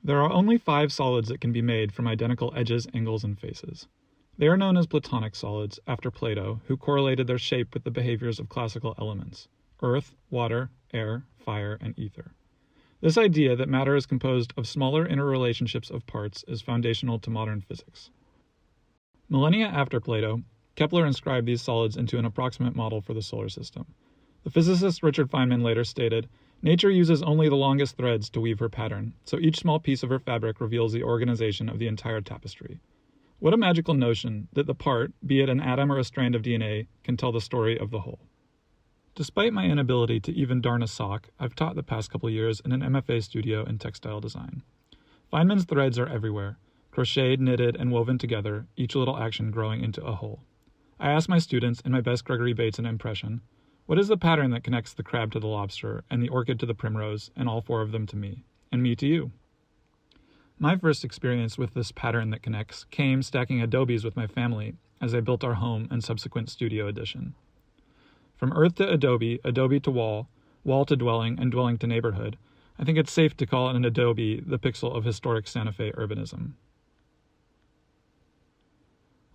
There are only 5 solids that can be made from identical edges, angles, and faces. They are known as Platonic solids, after Plato, who correlated their shape with the behaviors of classical elements: earth, water, air, fire, and ether. This idea that matter is composed of smaller interrelationships of parts is foundational to modern physics. Millennia after Plato, Kepler inscribed these solids into an approximate model for the solar system. The physicist Richard Feynman later stated, "Nature uses only the longest threads to weave her pattern, so each small piece of her fabric reveals the organization of the entire tapestry." What a magical notion that the part, be it an atom or a strand of DNA, can tell the story of the whole. Despite my inability to even darn a sock, I've taught the past couple years in an MFA studio in textile design. Feynman's threads are everywhere, crocheted, knitted, and woven together, each little action growing into a whole. I asked my students, in my best Gregory Bateson impression, what is the pattern that connects the crab to the lobster, and the orchid to the primrose, and all 4 of them to me, and me to you? My first experience with this pattern that connects came stacking adobes with my family as I built our home and subsequent studio addition. From earth to adobe, adobe to wall, wall to dwelling, and dwelling to neighborhood, I think it's safe to call an adobe the pixel of historic Santa Fe urbanism.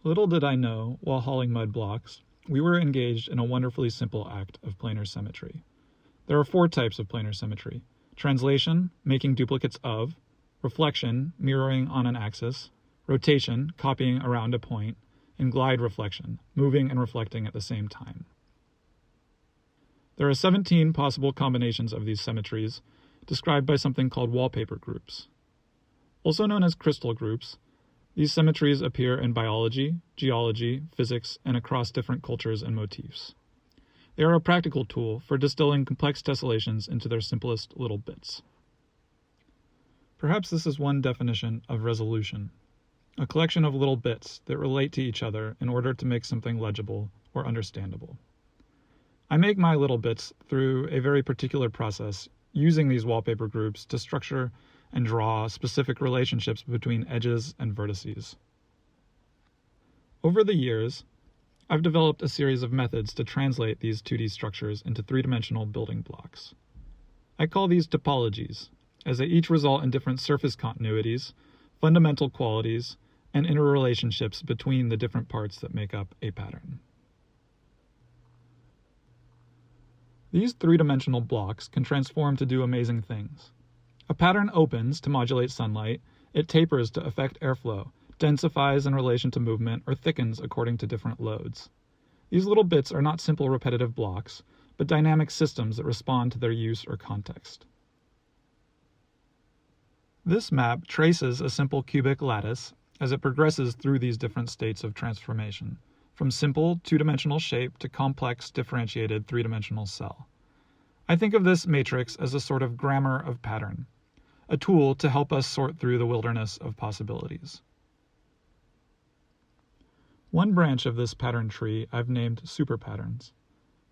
Little did I know, while hauling mud blocks, we were engaged in a wonderfully simple act of planar symmetry. There are 4 types of planar symmetry: translation, making duplicates of; reflection, mirroring on an axis; rotation, copying around a point; and glide reflection, moving and reflecting at the same time. There are 17 possible combinations of these symmetries, described by something called wallpaper groups. Also known as crystal groups, these symmetries appear in biology, geology, physics, and across different cultures and motifs. They are a practical tool for distilling complex tessellations into their simplest little bits. Perhaps this is one definition of resolution: a collection of little bits that relate to each other in order to make something legible or understandable. I make my little bits through a very particular process, using these wallpaper groups to structure and draw specific relationships between edges and vertices. Over the years, I've developed a series of methods to translate these 2D structures into 3-dimensional building blocks. I call these topologies, as they each result in different surface continuities, fundamental qualities, and interrelationships between the different parts that make up a pattern. These 3-dimensional blocks can transform to do amazing things. A pattern opens to modulate sunlight, it tapers to affect airflow, densifies in relation to movement, or thickens according to different loads. These little bits are not simple repetitive blocks, but dynamic systems that respond to their use or context. This map traces a simple cubic lattice as it progresses through these different states of transformation, from simple 2-dimensional shape to complex differentiated 3-dimensional cell. I think of this matrix as a sort of grammar of pattern, a tool to help us sort through the wilderness of possibilities. One branch of this pattern tree I've named superpatterns.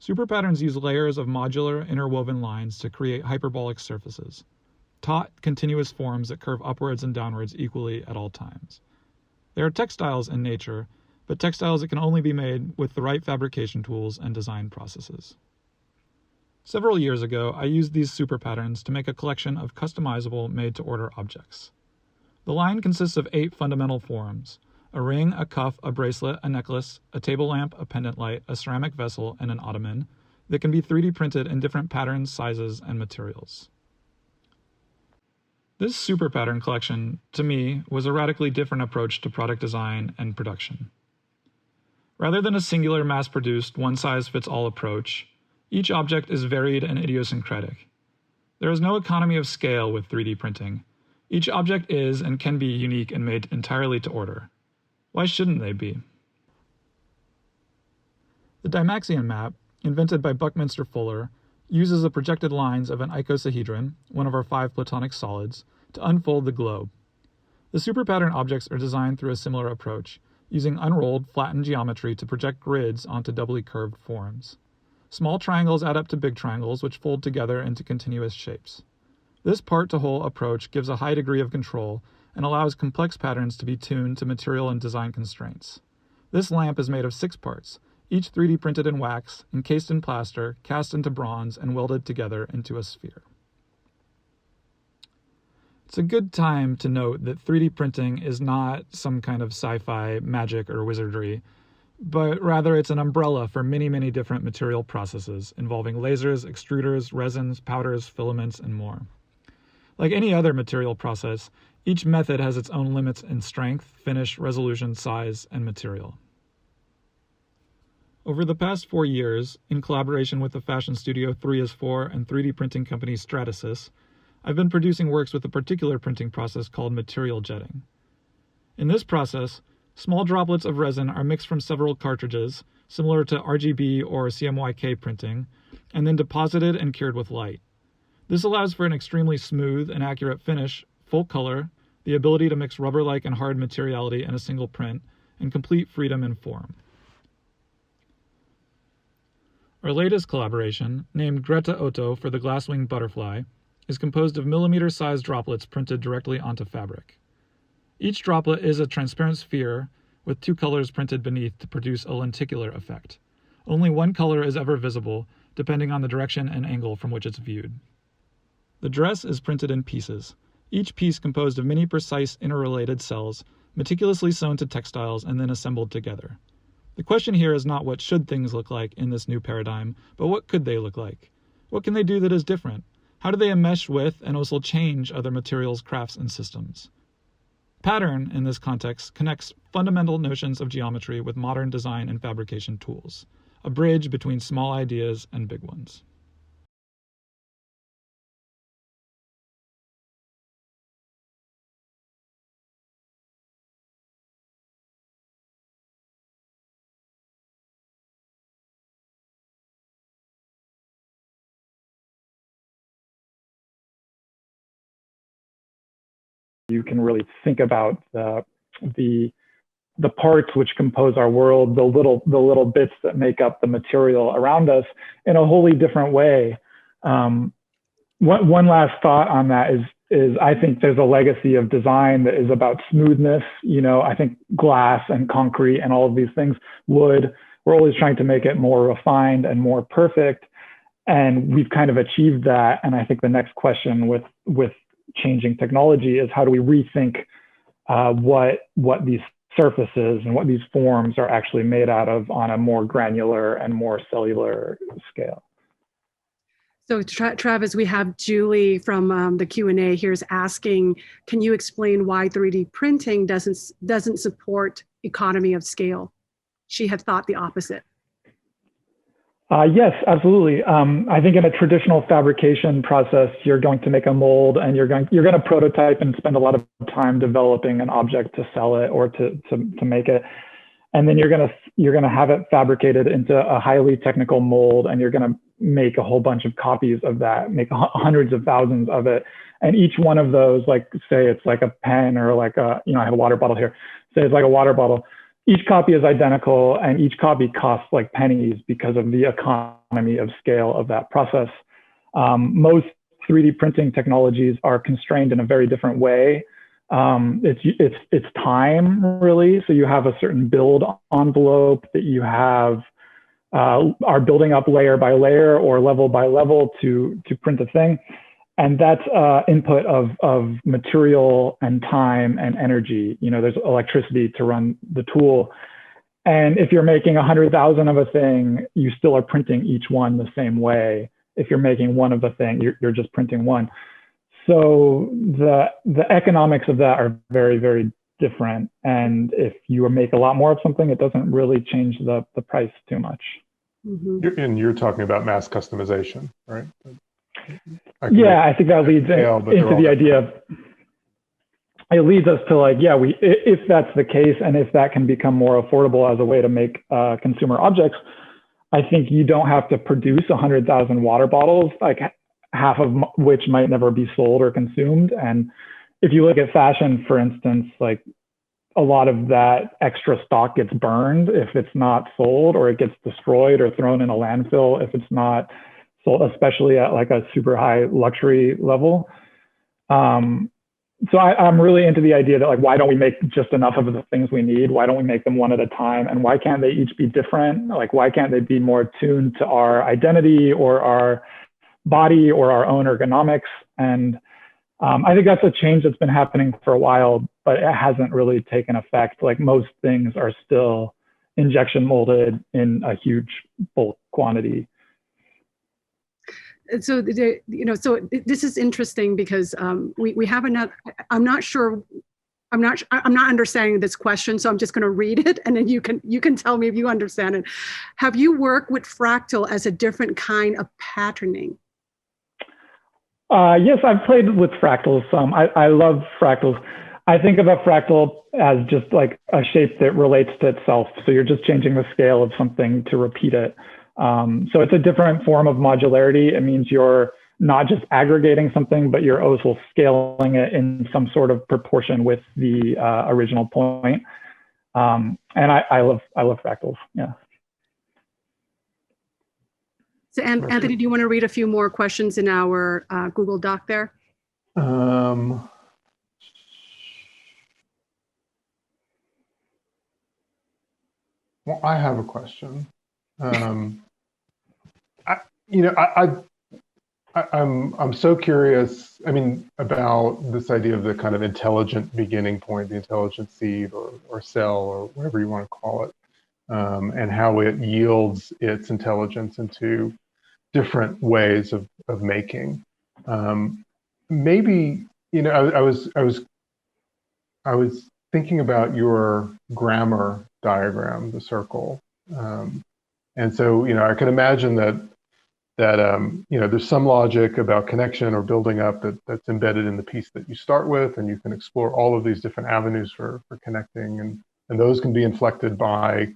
Superpatterns use layers of modular interwoven lines to create hyperbolic surfaces, taut, continuous forms that curve upwards and downwards equally at all times. They are textiles in nature, but textiles that can only be made with the right fabrication tools and design processes. Several years ago, I used these superpatterns to make a collection of customizable made-to-order objects. The line consists of 8 fundamental forms: a ring, a cuff, a bracelet, a necklace, a table lamp, a pendant light, a ceramic vessel, and an ottoman that can be 3D printed in different patterns, sizes, and materials. This super pattern collection, to me, was a radically different approach to product design and production. Rather than a singular mass-produced, one-size-fits-all approach, each object is varied and idiosyncratic. There is no economy of scale with 3D printing. Each object is and can be unique and made entirely to order. Why shouldn't they be? The Dymaxion map, invented by Buckminster Fuller, uses the projected lines of an icosahedron, one of our 5 Platonic solids, to unfold the globe. The superpattern objects are designed through a similar approach, using unrolled, flattened geometry to project grids onto doubly curved forms. Small triangles add up to big triangles, which fold together into continuous shapes. This part-to-whole approach gives a high degree of control and allows complex patterns to be tuned to material and design constraints. This lamp is made of 6 parts, each 3D printed in wax, encased in plaster, cast into bronze, and welded together into a sphere. It's a good time to note that 3D printing is not some kind of sci-fi magic or wizardry, but rather it's an umbrella for many, many different material processes involving lasers, extruders, resins, powders, filaments, and more. Like any other material process, each method has its own limits in strength, finish, resolution, size, and material. Over the past 4 years, in collaboration with the fashion studio 3is4 and 3D printing company Stratasys, I've been producing works with a particular printing process called material jetting. In this process, small droplets of resin are mixed from several cartridges, similar to RGB or CMYK printing, and then deposited and cured with light. This allows for an extremely smooth and accurate finish, full color, the ability to mix rubber-like and hard materiality in a single print, and complete freedom in form. Our latest collaboration, named Greta Otto for the glasswing butterfly, is composed of millimeter-sized droplets printed directly onto fabric. Each droplet is a transparent sphere with 2 colors printed beneath to produce a lenticular effect. Only one color is ever visible, depending on the direction and angle from which it's viewed. The dress is printed in pieces, each piece composed of many precise interrelated cells, meticulously sewn to textiles and then assembled together. The question here is not what should things look like in this new paradigm, but what could they look like? What can they do that is different? How do they enmesh with and also change other materials, crafts, and systems? Pattern, in this context, connects fundamental notions of geometry with modern design and fabrication tools, a bridge between small ideas and big ones. You can really think about the parts which compose our world, the little bits that make up the material around us in a wholly different way. One last thought on that is I think there's a legacy of design that is about smoothness. I think glass and concrete and all of these things, wood, we're always trying to make it more refined and more perfect. And we've kind of achieved that. And I think the next question with changing technology is how do we rethink what these surfaces and what these forms are actually made out of on a more granular and more cellular scale. So Travis, we have Julie from the Q&A here's asking, can you explain why 3D printing doesn't support economy of scale? She had thought the opposite. Yes, absolutely. I think in a traditional fabrication process, you're going to make a mold and you're going to prototype and spend a lot of time developing an object to sell it or to make it. And then you're going to have it fabricated into a highly technical mold, and you're going to make a whole bunch of copies of that, make hundreds of thousands of it. And each one of those, like say it's like a pen or like I have a water bottle here, say it's like a water bottle. Each copy is identical and each copy costs like pennies because of the economy of scale of that process. Most 3D printing technologies are constrained in a very different way. It's time, really. So you have a certain build envelope that you have are building up layer by layer or level by level to print a thing. And that's input of material and time and energy. There's electricity to run the tool. And if you're making 100,000 of a thing, you still are printing each one the same way. If you're making one of the thing, you're just printing one. So the economics of that are very, very different. And if you make a lot more of something, it doesn't really change the price too much. Mm-hmm. And you're talking about mass customization, right? I think that leads into the idea of, it leads us to if that's the case and if that can become more affordable as a way to make consumer objects, I think you don't have to produce 100,000 water bottles, like half of which might never be sold or consumed. And if you look at fashion, for instance, like a lot of that extra stock gets burned if it's not sold, or it gets destroyed or thrown in a landfill if it's not sold, especially at like a super high luxury level. So I'm really into the idea that why don't we make just enough of the things we need? Why don't we make them one at a time? And why can't they each be different? Why can't they be more tuned to our identity or our body or our own ergonomics? And I think that's a change that's been happening for a while, but it hasn't really taken effect. Like most things are still injection molded in a huge bulk quantity. So, so this is interesting because we have another, I'm not sure, I'm not understanding this question, so I'm just going to read it, and then you can tell me if you understand it. Have you worked with fractal as a different kind of patterning? Yes, I've played with fractals some. I love fractals. I think of a fractal as just like a shape that relates to itself. So you're just changing the scale of something to repeat it. So it's a different form of modularity. It means you're not just aggregating something, but you're also scaling it in some sort of proportion with the original point. And I love fractals. Yeah. So, Anthony, do you want to read a few more questions in our Google Doc there? Well, I have a question. I'm so curious. I mean, about this idea of the kind of intelligent beginning point, the intelligent seed or cell or whatever you want to call it, and how it yields its intelligence into different ways of making. Maybe I was thinking about your grammar diagram, the circle, and so I can imagine that there's some logic about connection or building up that's embedded in the piece that you start with, and you can explore all of these different avenues for connecting, and those can be inflected by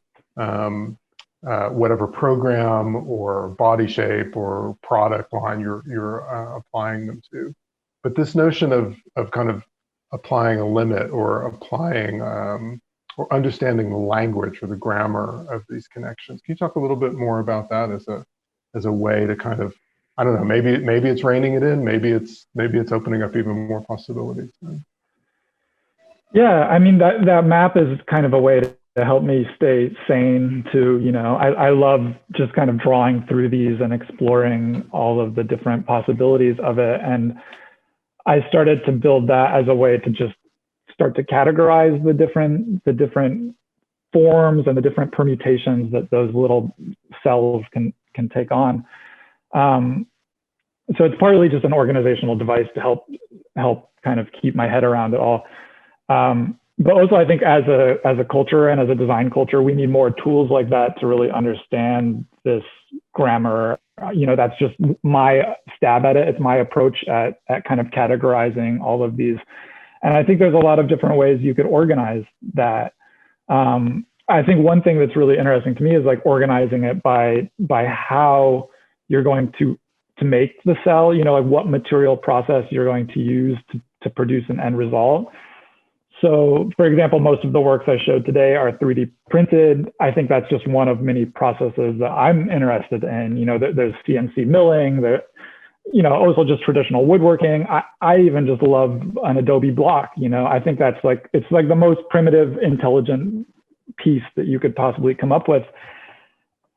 whatever program or body shape or product line you're applying them to. But this notion of kind of applying a limit or applying or understanding the language or the grammar of these connections. Can you talk a little bit more about that as a way to kind of, I don't know, maybe it's reining it in, maybe it's opening up even more possibilities. Yeah, I mean that map is kind of a way to help me stay sane too. I love just kind of drawing through these and exploring all of the different possibilities of it. And I started to build that as a way to just start to categorize the different forms and the different permutations that those little cells can take on. So it's partly just an organizational device to help kind of keep my head around it all. But also I think as a culture and as a design culture, we need more tools like that to really understand this grammar. That's just my stab at it. It's my approach at kind of categorizing all of these. And I think there's a lot of different ways you could organize that. I think one thing that's really interesting to me is like organizing it by how you're going to make the cell, like what material process you're going to use to produce an end result. So for example, most of the works I showed today are 3D printed. I think that's just one of many processes that I'm interested in. There's CNC milling, also just traditional woodworking. I even just love an Adobe block. I think that's it's like the most primitive, intelligent piece that you could possibly come up with.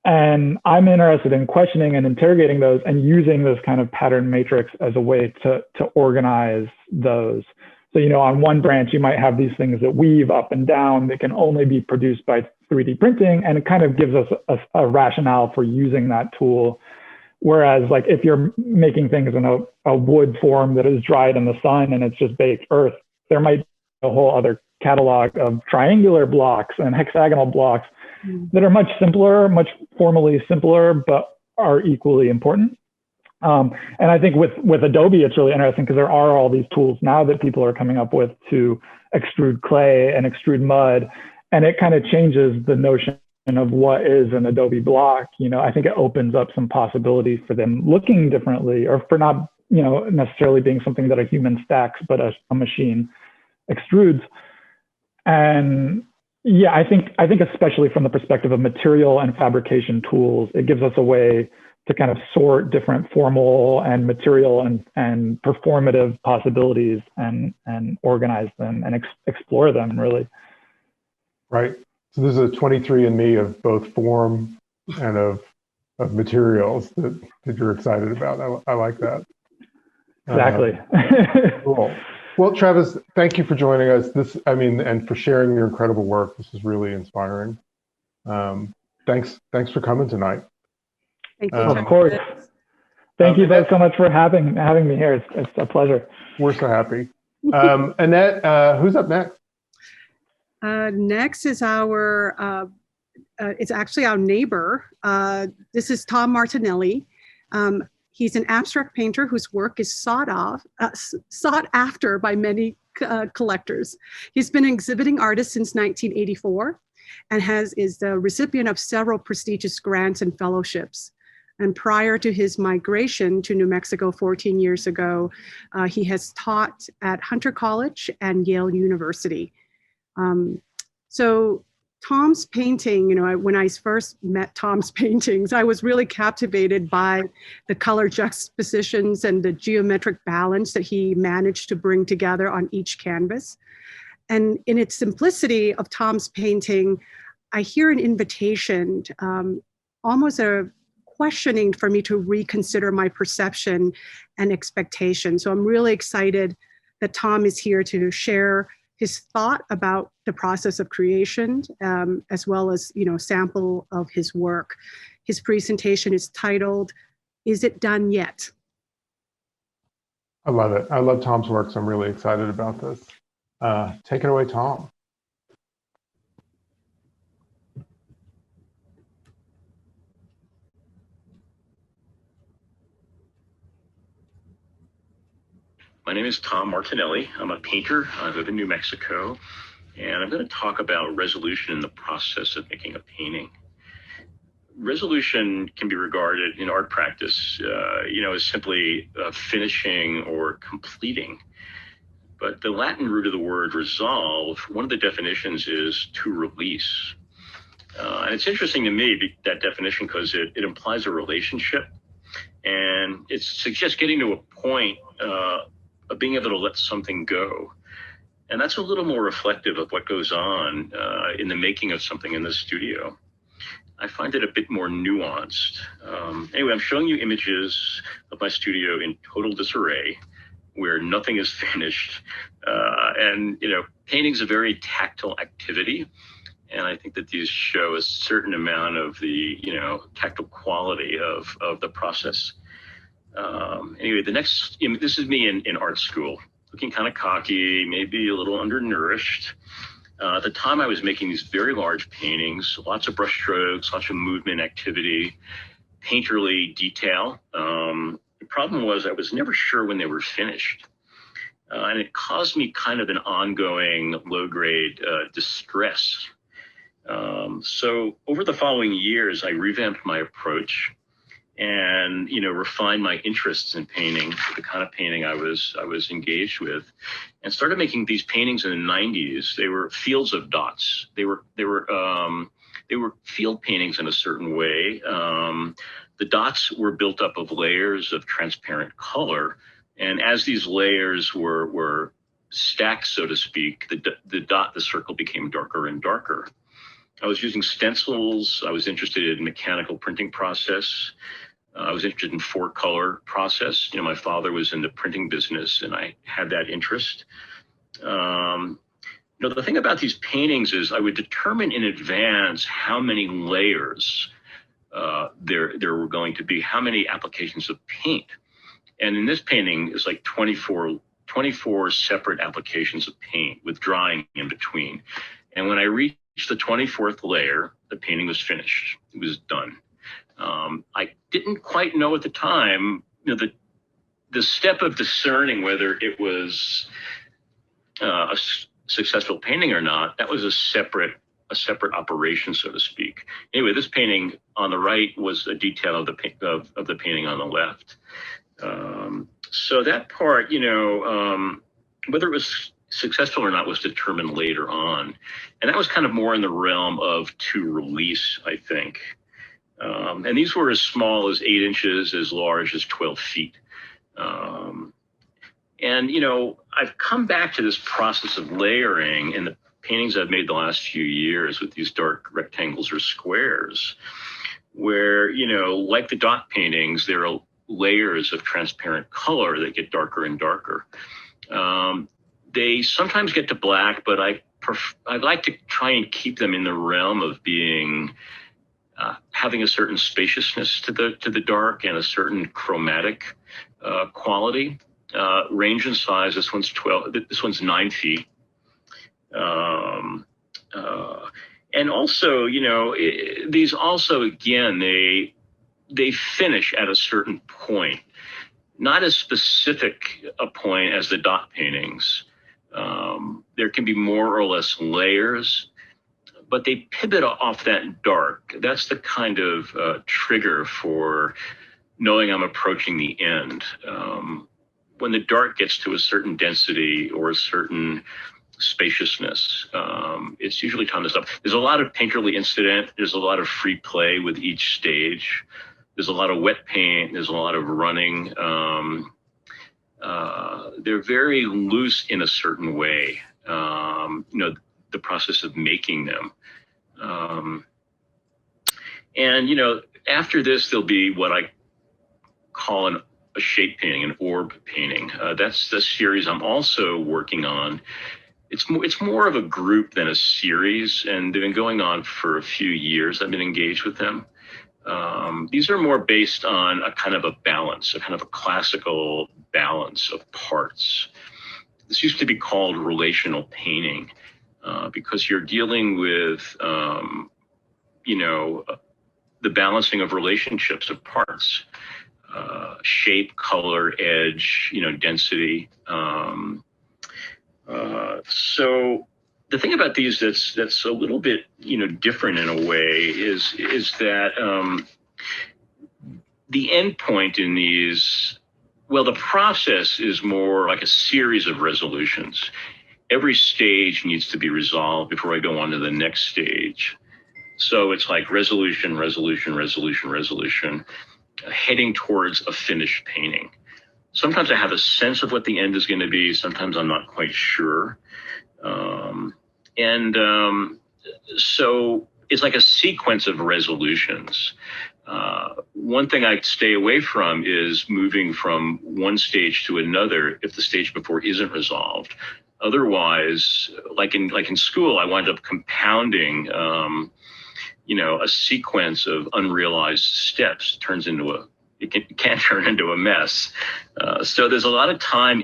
And I'm interested in questioning and interrogating those and using this kind of pattern matrix as a way to organize those. So, on one branch, you might have these things that weave up and down that can only be produced by 3D printing. And it kind of gives us a rationale for using that tool. Whereas like if you're making things in a wood form that is dried in the sun and it's just baked earth, there might be a whole other catalog of triangular blocks and hexagonal blocks that are much simpler, much formally simpler, but are equally important. And I think with Adobe, it's really interesting because there are all these tools now that people are coming up with to extrude clay and extrude mud. And it kind of changes the notion of what is an Adobe block. I think it opens up some possibilities for them looking differently, or for not, necessarily being something that a human stacks, but a machine extrudes. And yeah, I think especially from the perspective of material and fabrication tools, it gives us a way to kind of sort different formal and material and performative possibilities and organize them and explore them really. Right. So this is a 23andMe of both form and of materials that you're excited about. I like that. Exactly. Cool. Well, Travis, thank you for joining us. And for sharing your incredible work. This is really inspiring. Thanks for coming tonight. Thank you. Of course. Thank you both so much for having me here. It's a pleasure. We're so happy. Annette, who's up next? Next is it's actually our neighbor. This is Tom Martinelli. He's an abstract painter whose work is sought after by many collectors. He's been an exhibiting artist since 1984 and is the recipient of several prestigious grants and fellowships. And prior to his migration to New Mexico 14 years ago, he has taught at Hunter College and Yale University. So Tom's painting, when I first met Tom's paintings, I was really captivated by the color juxtapositions and the geometric balance that he managed to bring together on each canvas. And in its simplicity of Tom's painting, I hear an invitation, almost a questioning for me to reconsider my perception and expectation. So I'm really excited that Tom is here to share his thought about the process of creation, as well as, sample of his work. His presentation is titled, "Is It Done Yet?" I love it. I love Tom's work, so I'm really excited about this. Take it away, Tom. My name is Tom Martinelli. I'm a painter. I live in New Mexico, and I'm going to talk about resolution in the process of making a painting. Resolution can be regarded in art practice, as simply finishing or completing. But the Latin root of the word resolve, one of the definitions is to release. And it's interesting to me, that definition, because it implies a relationship, and it suggests getting to a point of being able to let something go. And that's a little more reflective of what goes on in the making of something in the studio. I find it a bit more nuanced. Anyway, I'm showing you images of my studio in total disarray, where nothing is finished. And painting's a very tactile activity. And I think that these show a certain amount of the, tactile quality of the process. Anyway, this is me in art school, looking kind of cocky, maybe a little undernourished. At the time, I was making these very large paintings, lots of brush strokes, lots of movement activity, painterly detail. The problem was I was never sure when they were finished. And it caused me kind of an ongoing low-grade distress. So over the following years, I revamped my approach and refined my interests in painting, the kind of painting I was engaged with, and started making these paintings in the 90s. They were fields of dots. They were field paintings in a certain way. The dots were built up of layers of transparent color, and as these layers were stacked, so to speak, the circle became darker and darker. I was using stencils. I was interested in mechanical printing process. I was interested in 4-color process. My father was in the printing business, and I had that interest. The thing about these paintings is I would determine in advance how many layers there were going to be, how many applications of paint. And in this painting, it's like 24 separate applications of paint with drying in between. And when I reached the 24th layer, the painting was finished. It was done. I didn't quite know at the time, the step of discerning whether it was a successful painting or not. That was a separate operation, so to speak. Anyway, this painting on the right was a detail of the painting on the left. So that part, whether it was successful or not was determined later on. And that was kind of more in the realm of to release, I think. And these were as small as 8 inches, as large as 12 feet. And I've come back to this process of layering in the paintings I've made the last few years with these dark rectangles or squares, where, like the dot paintings, they're layers of transparent color that get darker and darker. They sometimes get to black, but I like to try and keep them in the realm of being having a certain spaciousness to the dark and a certain chromatic quality. Range and size. This one's 12. This one's 9 feet. And also, these also, again, they finish at a certain point, not as specific a point as the dot paintings. There can be more or less layers, but they pivot off that dark. That's the kind of trigger for knowing I'm approaching the end. When the dark gets to a certain density or a certain spaciousness, it's usually time to stop. There's a lot of painterly incident. There's a lot of free play with each stage. There's a lot of wet paint. There's a lot of running. They're very loose in a certain way. The process of making them. And after this, there'll be what I call a shape painting, an orb painting. That's the series I'm also working on. It's more of a group than a series, and they've been going on for a few years. I've been engaged with them. These are more based on a kind of a balance, a kind of a classical balance of parts. This used to be called relational painting because you're dealing with, the balancing of relationships of parts, shape, color, edge, density. So the thing about these that's a little bit different in a way is that the end point in these, well, the process is more like a series of resolutions. Every stage needs to be resolved before I go on to the next stage. So it's like resolution, resolution, resolution, resolution, heading towards a finished painting. Sometimes I have a sense of what the end is going to be. Sometimes I'm not quite sure. So it's like a sequence of resolutions. One thing I stay away from is moving from one stage to another if the stage before isn't resolved. Otherwise, like in school, I wind up compounding, a sequence of unrealized steps. It can turn into a mess. So there's a lot of time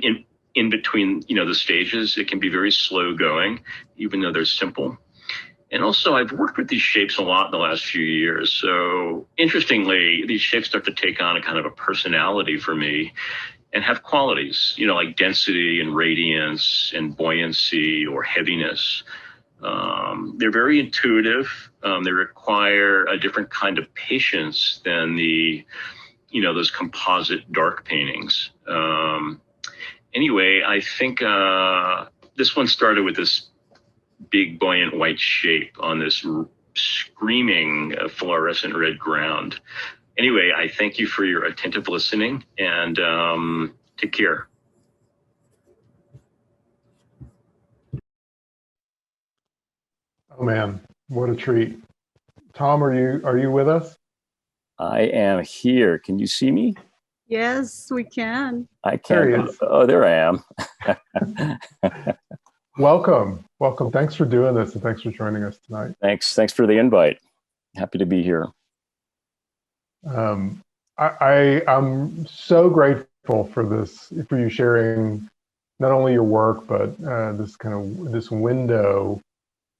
in between, the stages. It can be very slow going, even though they're simple. And also, I've worked with these shapes a lot in the last few years. So interestingly, these shapes start to take on a kind of a personality for me and have qualities, like density and radiance and buoyancy or heaviness. They're very intuitive. They require a different kind of patience than those composite dark paintings. Anyway, I think this one started with this big buoyant white shape on this screaming fluorescent red ground. Anyway, I thank you for your attentive listening and take care. Oh man, what a treat. Tom, are you with us? I am here. Can you see me? Yes, we can. I can. There he is. Oh, there I am. Welcome. Thanks for doing this, and thanks for joining us tonight. Thanks for the invite. Happy to be here. I'm so grateful for you sharing not only your work, but this window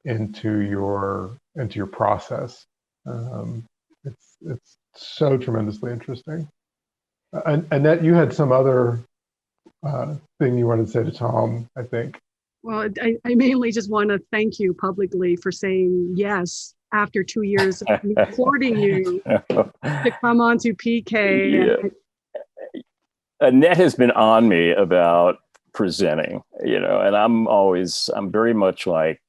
into your process. It's so tremendously interesting. Annette, you had some other thing you wanted to say to Tom, I think. Well, I mainly just want to thank you publicly for saying yes after 2 years of me courting you to come on to PK. Yeah. Annette has been on me about presenting, and I'm very much like,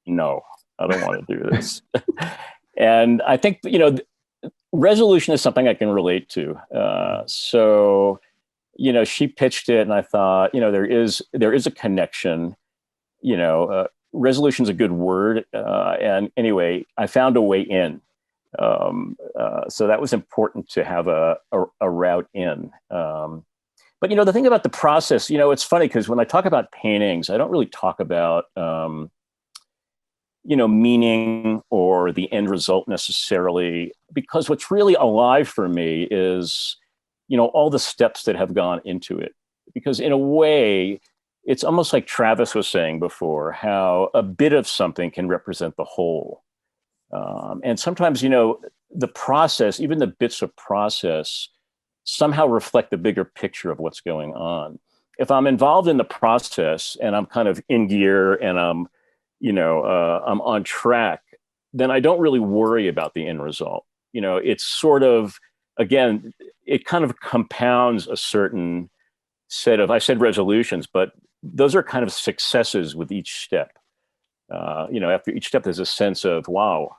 no, I don't want to do this. And I think, resolution is something I can relate to. So, she pitched it and I thought, there is a connection, resolution is a good word. And anyway, I found a way in. So that was important to have a route in. But, the thing about the process, it's funny because when I talk about paintings, I don't really talk about, meaning or the end result necessarily, because what's really alive for me is, all the steps that have gone into it. Because in a way, it's almost like Travis was saying before, how a bit of something can represent the whole. And sometimes, the process, even the bits of process, somehow reflect the bigger picture of what's going on. If I'm involved in the process and I'm kind of in gear and I'm on track, then I don't really worry about the end result. It's sort of, again, it kind of compounds a certain set of, I said resolutions, but those are kind of successes with each step. After each step, there's a sense of, wow,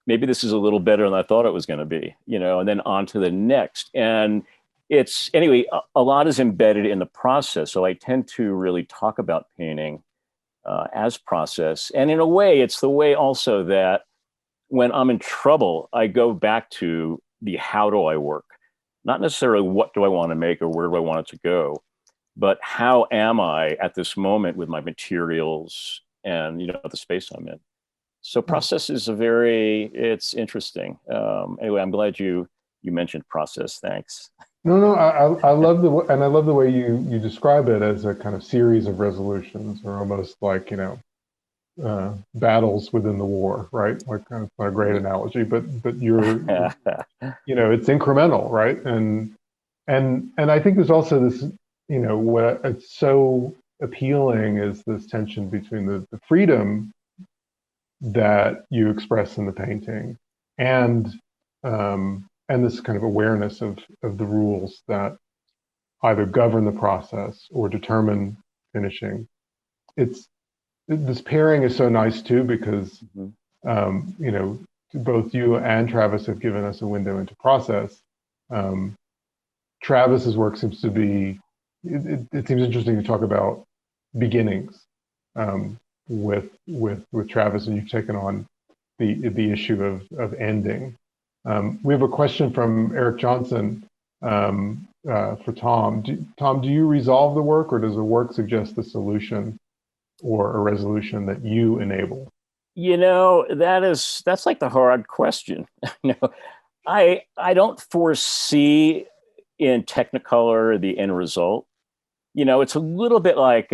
maybe this is a little better than I thought it was going to be, and then on to the next. And it's, anyway, a lot is embedded in the process. So I tend to really talk about painting as process. And in a way, it's the way also that when I'm in trouble, I go back to the how do I work? Not necessarily what do I want to make or where do I want it to go, but how am I at this moment with my materials and, the space I'm in. So process is it's interesting. Anyway, I'm glad you mentioned process. Thanks. No, I love I love the way you describe it as a kind of series of resolutions, or almost like battles within the war, right? Like, kind of not a great analogy, but you're it's incremental, right? And I think there's also this, what it's so appealing is this tension between the freedom that you express in the painting and this kind of awareness of the rules that either govern the process or determine finishing. This pairing is so nice too, because both you and Travis have given us a window into process. Travis's work seems to be, it seems interesting to talk about beginnings with Travis, and you've taken on the issue of ending. We have a question from Eric Johnson for Tom. Tom, do you resolve the work, or does the work suggest the solution or a resolution that you enable? That's like the hard question. I don't foresee in Technicolor the end result. It's a little bit like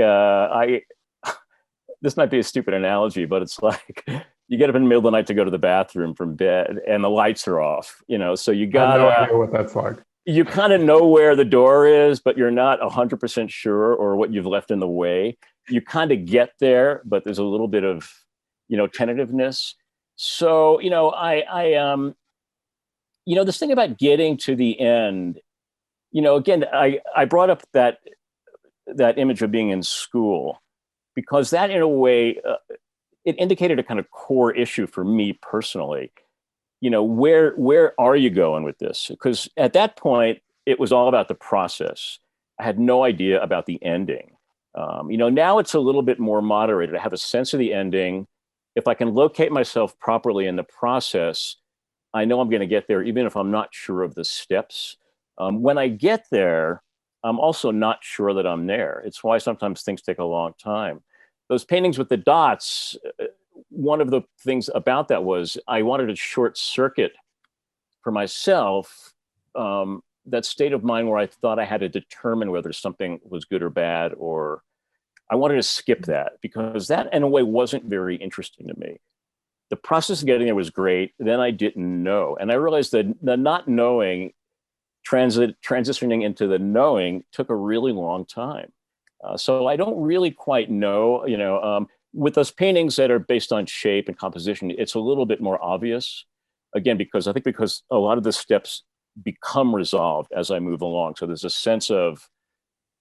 this might be a stupid analogy, but it's like you get up in the middle of the night to go to the bathroom from bed and the lights are off, so you got I have no idea what that's like. You kind of know where the door is, but you're not 100% sure, or what you've left in the way. You kind of get there, but there's a little bit of, tentativeness. So, this thing about getting to the end, again, I brought up that image of being in school, because that, in a way, it indicated a kind of core issue for me personally. Where are you going with this? Because at that point, it was all about the process. I had no idea about the ending. Now it's a little bit more moderated. I have a sense of the ending. If I can locate myself properly in the process, I know I'm going to get there, even if I'm not sure of the steps. When I get there, I'm also not sure that I'm there. It's why sometimes things take a long time. Those paintings with the dots, one of the things about that was I wanted to short circuit for myself that state of mind where I thought I had to determine whether something was good or bad, or I wanted to skip that, because that, in a way, wasn't very interesting to me. The process of getting there was great. Then I didn't know. And I realized that the not knowing, transitioning into the knowing, took a really long time. So I don't really quite know, with those paintings that are based on shape and composition, it's a little bit more obvious. Again, because a lot of the steps become resolved as I move along. So there's a sense of,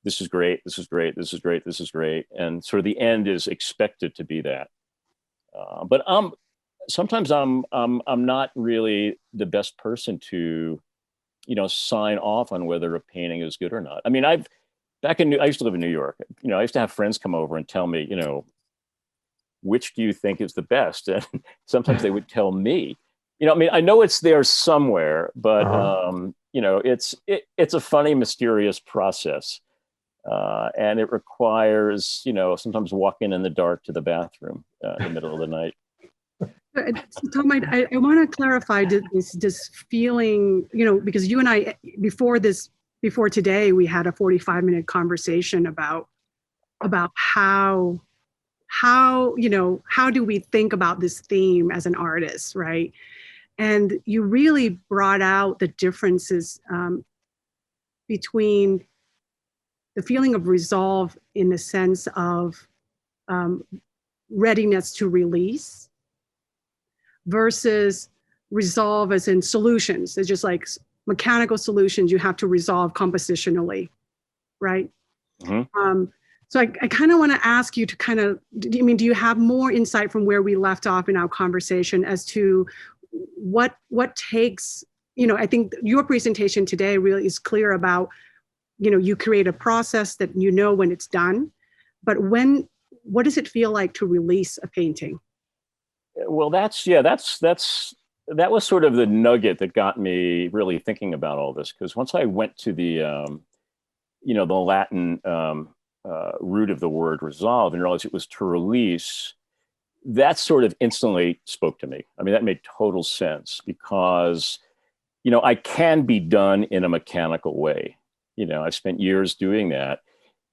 this is great, this is great, this is great, this is great. And sort of the end is expected to be that. But sometimes I'm not really the best person to, sign off on whether a painting is good or not. I mean, I used to live in New York. I used to have friends come over and tell me, which do you think is the best? And sometimes they would tell me, I mean, I know it's there somewhere, but it's a funny, mysterious process. And it requires, sometimes walking in the dark to the bathroom in the middle of the night. Tom, I want to clarify this feeling, because you and I, before today, we had a 45-minute conversation about how do we think about this theme as an artist, right? And you really brought out the differences between the feeling of resolve in the sense of readiness to release versus resolve as in solutions. It's just like mechanical solutions you have to resolve compositionally, right? Mm-hmm. So I kind of want to ask you to do you have more insight from where we left off in our conversation as to what takes, I think your presentation today really is clear about, you create a process that when it's done, but what does it feel like to release a painting? Well, that was sort of the nugget that got me really thinking about all this, because once I went to the Latin root of the word resolve and realized it was to release, that sort of instantly spoke to me. I mean, that made total sense because, I can be done in a mechanical way. I've spent years doing that.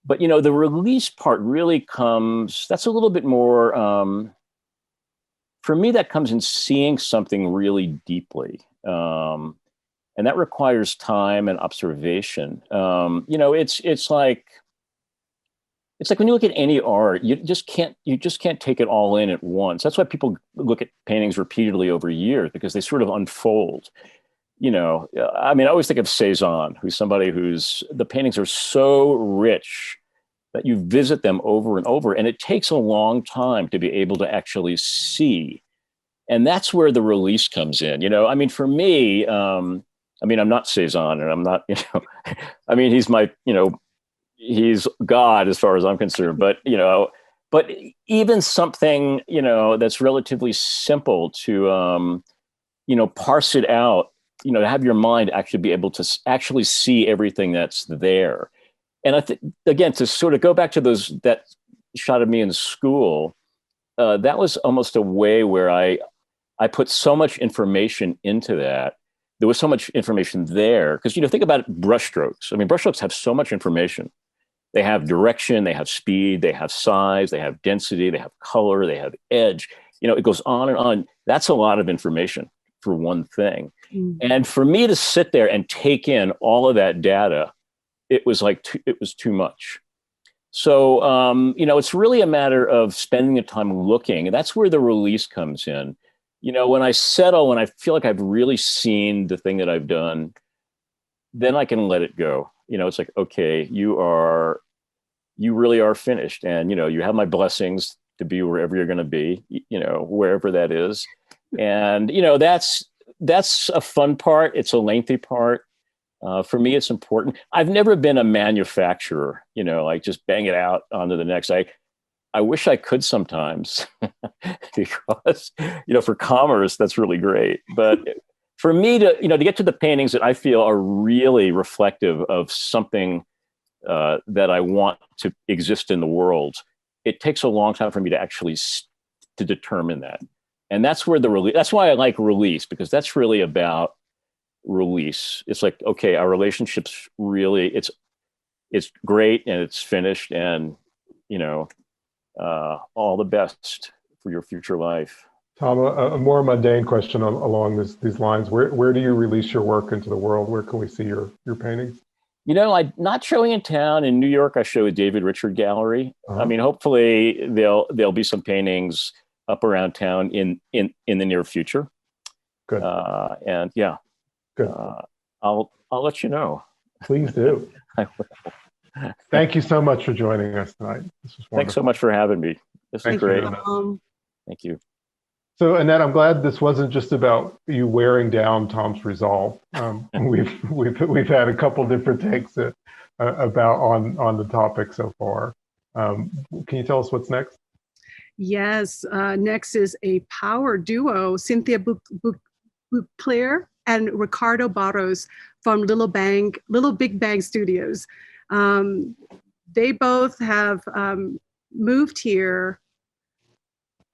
But, the release part really comes, that's a little bit more, for me, that comes in seeing something really deeply. And that requires time and observation. It's like when you look at any art, you just can't take it all in at once. That's why people look at paintings repeatedly over years, because they sort of unfold. I mean, I always think of Cezanne, who's somebody the paintings are so rich that you visit them over and over, and it takes a long time to be able to actually see. And that's where the release comes in. I mean, for me, I'm not Cezanne, and I'm not, I mean, he's my, he's God as far as I'm concerned, but even something, that's relatively simple to, parse it out, to have your mind actually be able to actually see everything that's there. And I think, again, to sort of go back to that shot of me in school, that was almost a way where I put so much information into that. There was so much information there because, think about brushstrokes. I mean, brushstrokes have so much information. They have direction, they have speed, they have size, they have density, they have color, they have edge. It goes on and on. That's a lot of information for one thing. Mm. And for me to sit there and take in all of that data, it was too much. So, it's really a matter of spending the time looking. And that's where the release comes in. When I settle, when I feel like I've really seen the thing that I've done, then I can let it go. It's like, okay, you really are finished. And, you have my blessings to be wherever you're going to be, wherever that is. And, that's a fun part. It's a lengthy part. For me, it's important. I've never been a manufacturer, like just bang it out onto the next. I wish I could sometimes because, for commerce, that's really great. But for me to get to the paintings that I feel are really reflective of something that I want to exist in the world, it takes a long time for me to actually to determine that. And that's where that's why I like release, because that's really about release. It's like, okay, our relationship's really, it's great and it's finished, and, all the best for your future life. Tom, a more mundane question along these lines. Where do you release your work into the world? Where can we see your paintings? I'm not showing in town. In New York, I show at David Richard Gallery. Uh-huh. I mean, hopefully there'll be some paintings up around town in the near future. Good. And yeah, good. I'll let you know. Please do. I will. Thank you so much for joining us tonight. This was wonderful. Thanks so much for having me. This is great. Thank you. So, Annette, I'm glad this wasn't just about you wearing down Tom's resolve. We've had a couple different takes about on the topic so far. Can you tell us what's next? Yes. Next is a power duo, Cynthia Beauclair and Ricardo Barros from Little Big Bang Studios. They both have moved here.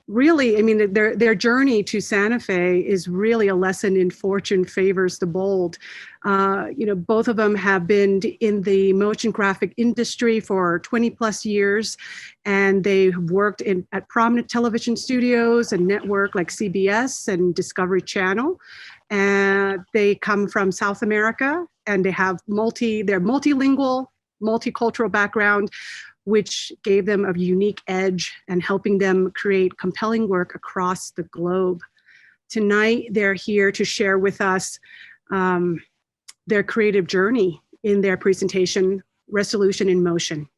Really, I mean, their journey to Santa Fe is really a lesson in fortune favors the bold. Both of them have been in the motion graphic industry for 20 plus years, and they've worked at prominent television studios and network like CBS and Discovery Channel. And they come from South America, and they're multilingual, multicultural background, which gave them a unique edge and helping them create compelling work across the globe. Tonight, they're here to share with us their creative journey in their presentation, Resolution in Motion.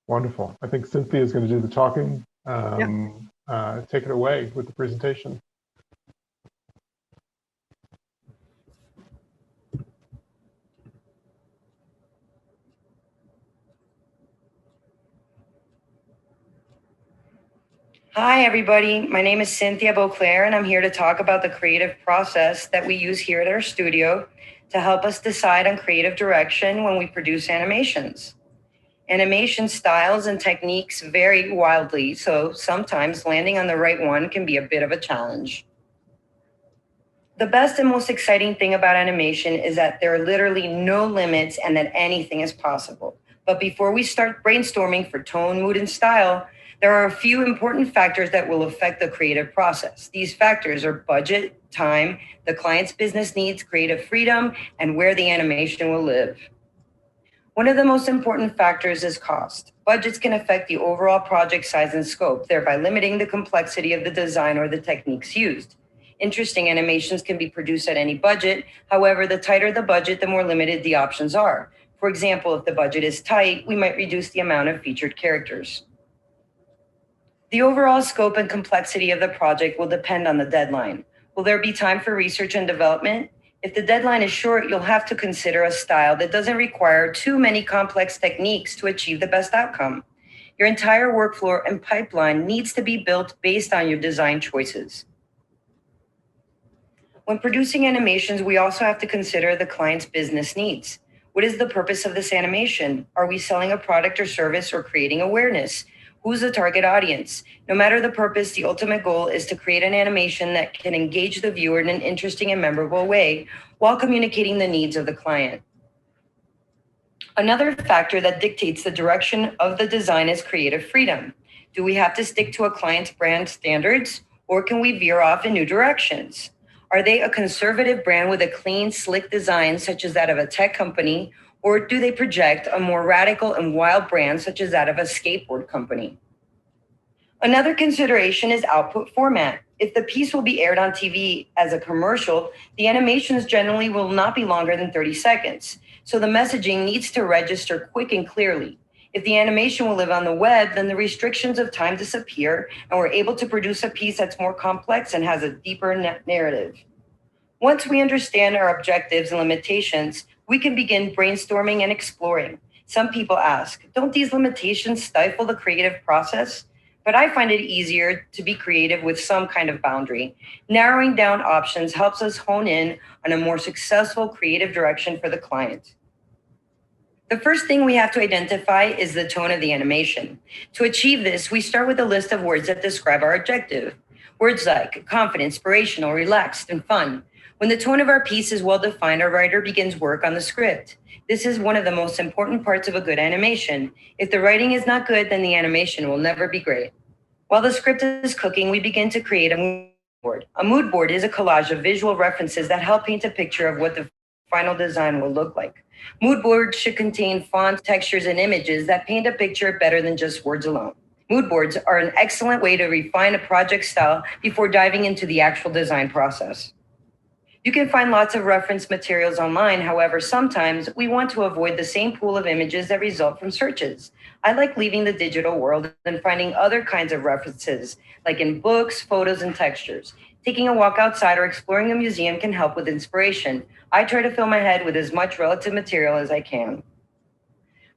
Wonderful. I think Cynthia is going to do the talking. Take it away with the presentation. Hi, everybody. My name is Cynthia Beauclair, and I'm here to talk about the creative process that we use here at our studio to help us decide on creative direction when we produce animations. Animation styles and techniques vary wildly, so sometimes landing on the right one can be a bit of a challenge. The best and most exciting thing about animation is that there are literally no limits and that anything is possible. But before we start brainstorming for tone, mood, and style, there are a few important factors that will affect the creative process. These factors are budget, time, the client's business needs, creative freedom, and where the animation will live. One of the most important factors is cost. Budgets can affect the overall project size and scope, thereby limiting the complexity of the design or the techniques used. Interesting animations can be produced at any budget. However, the tighter the budget, the more limited the options are. For example, if the budget is tight, we might reduce the amount of featured characters. The overall scope and complexity of the project will depend on the deadline. Will there be time for research and development? If the deadline is short, you'll have to consider a style that doesn't require too many complex techniques to achieve the best outcome. Your entire workflow and pipeline needs to be built based on your design choices. When producing animations, we also have to consider the client's business needs. What is the purpose of this animation? Are we selling a product or service or creating awareness? Who's the target audience? No matter the purpose, the ultimate goal is to create an animation that can engage the viewer in an interesting and memorable way while communicating the needs of the client. Another factor that dictates the direction of the design is creative freedom. Do we have to stick to a client's brand standards, or can we veer off in new directions? Are they a conservative brand with a clean, slick design such as that of a tech company, or do they project a more radical and wild brand such as that of a skateboard company? Another consideration is output format. If the piece will be aired on TV as a commercial, the animations generally will not be longer than 30 seconds. So the messaging needs to register quick and clearly. If the animation will live on the web, then the restrictions of time disappear and we're able to produce a piece that's more complex and has a deeper narrative. Once we understand our objectives and limitations, we can begin brainstorming and exploring. Some people ask, don't these limitations stifle the creative process? But I find it easier to be creative with some kind of boundary. Narrowing down options helps us hone in on a more successful creative direction for the client. The first thing we have to identify is the tone of the animation. To achieve this, we start with a list of words that describe our objective. Words like confident, inspirational, relaxed, and fun. When the tone of our piece is well defined, our writer begins work on the script. This is one of the most important parts of a good animation. If the writing is not good, then the animation will never be great. While the script is cooking, we begin to create a mood board. A mood board is a collage of visual references that help paint a picture of what the final design will look like. Mood boards should contain fonts, textures, and images that paint a picture better than just words alone. Mood boards are an excellent way to refine a project style before diving into the actual design process. You can find lots of reference materials online. However, sometimes we want to avoid the same pool of images that result from searches. I like leaving the digital world and finding other kinds of references, like in books, photos, and textures. Taking a walk outside or exploring a museum can help with inspiration. I try to fill my head with as much relative material as I can.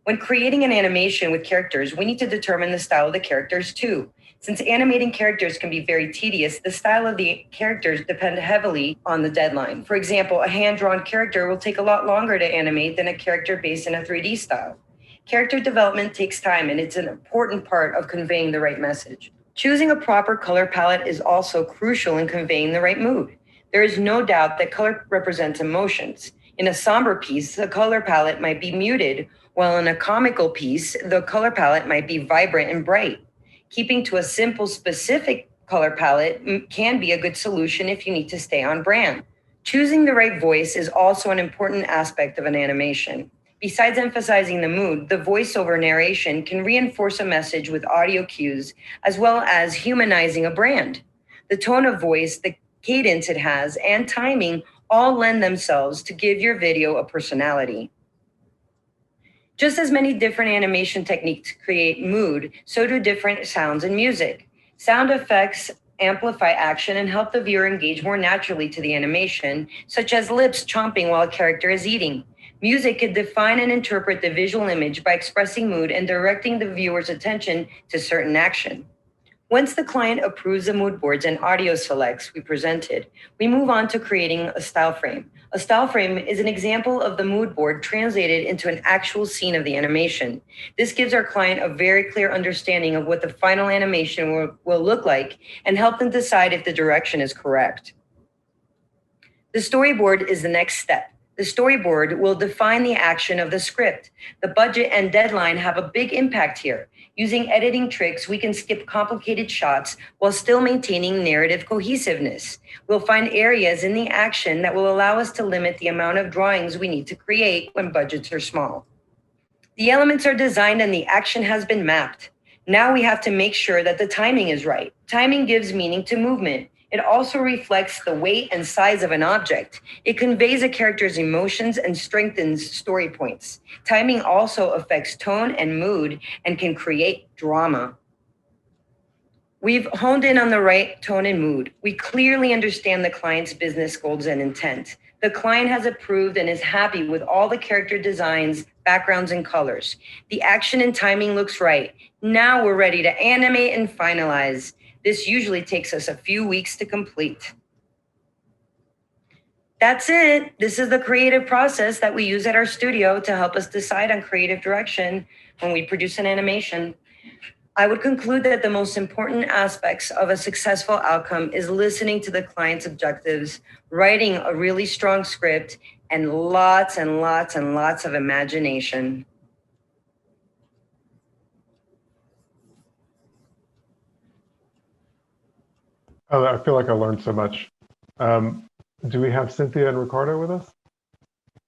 When creating an animation with characters, we need to determine the style of the characters too. Since animating characters can be very tedious, the style of the characters depend heavily on the deadline. For example, a hand-drawn character will take a lot longer to animate than a character based in a 3D style. Character development takes time, and it's an important part of conveying the right message. Choosing a proper color palette is also crucial in conveying the right mood. There is no doubt that color represents emotions. In a somber piece, the color palette might be muted, while in a comical piece, the color palette might be vibrant and bright. Keeping to a simple, specific color palette can be a good solution if you need to stay on brand. Choosing the right voice is also an important aspect of an animation. Besides emphasizing the mood, the voiceover narration can reinforce a message with audio cues, as well as humanizing a brand. The tone of voice, the cadence it has, and timing all lend themselves to give your video a personality. Just as many different animation techniques create mood, so do different sounds and music. Sound effects amplify action and help the viewer engage more naturally to the animation, such as lips chomping while a character is eating. Music could define and interpret the visual image by expressing mood and directing the viewer's attention to certain action. Once the client approves the mood boards and audio selects we presented, we move on to creating a style frame. A style frame is an example of the mood board translated into an actual scene of the animation. This gives our client a very clear understanding of what the final animation will look like and help them decide if the direction is correct. The storyboard is the next step. The storyboard will define the action of the script. The budget and deadline have a big impact here. Using editing tricks, we can skip complicated shots while still maintaining narrative cohesiveness. We'll find areas in the action that will allow us to limit the amount of drawings we need to create when budgets are small. The elements are designed and the action has been mapped. Now we have to make sure that the timing is right. Timing gives meaning to movement. It also reflects the weight and size of an object. It conveys a character's emotions and strengthens story points. Timing also affects tone and mood and can create drama. We've honed in on the right tone and mood. We clearly understand the client's business goals and intent. The client has approved and is happy with all the character designs, backgrounds, and colors. The action and timing looks right. Now we're ready to animate and finalize. This usually takes us a few weeks to complete. That's it. This is the creative process that we use at our studio to help us decide on creative direction when we produce an animation. I would conclude that the most important aspects of a successful outcome is listening to the client's objectives, writing a really strong script, and lots and lots and lots of imagination. Oh, I feel like I learned so much. Do we have Cynthia and Ricardo with us?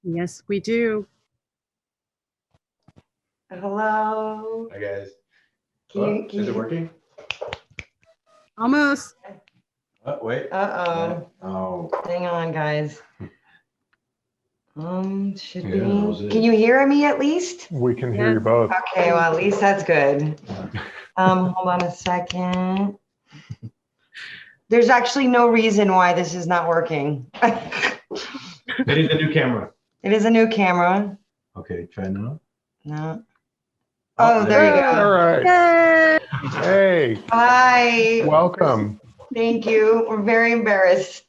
Yes, we do. Hello. Hi guys. Can Is it working? Almost. Oh, wait. Uh-oh. Oh. Hang on, guys. Should Yeah, that was it. Can you hear me at least? We can hear Yeah. you both. Okay, well, at least that's good. Hold on a second. There's actually no reason why this is not working. It is a new camera. It is a new camera. Okay, try now. No. Oh, there you All go. right. Yay! Hey, Hi. welcome. Thank you. We're very embarrassed.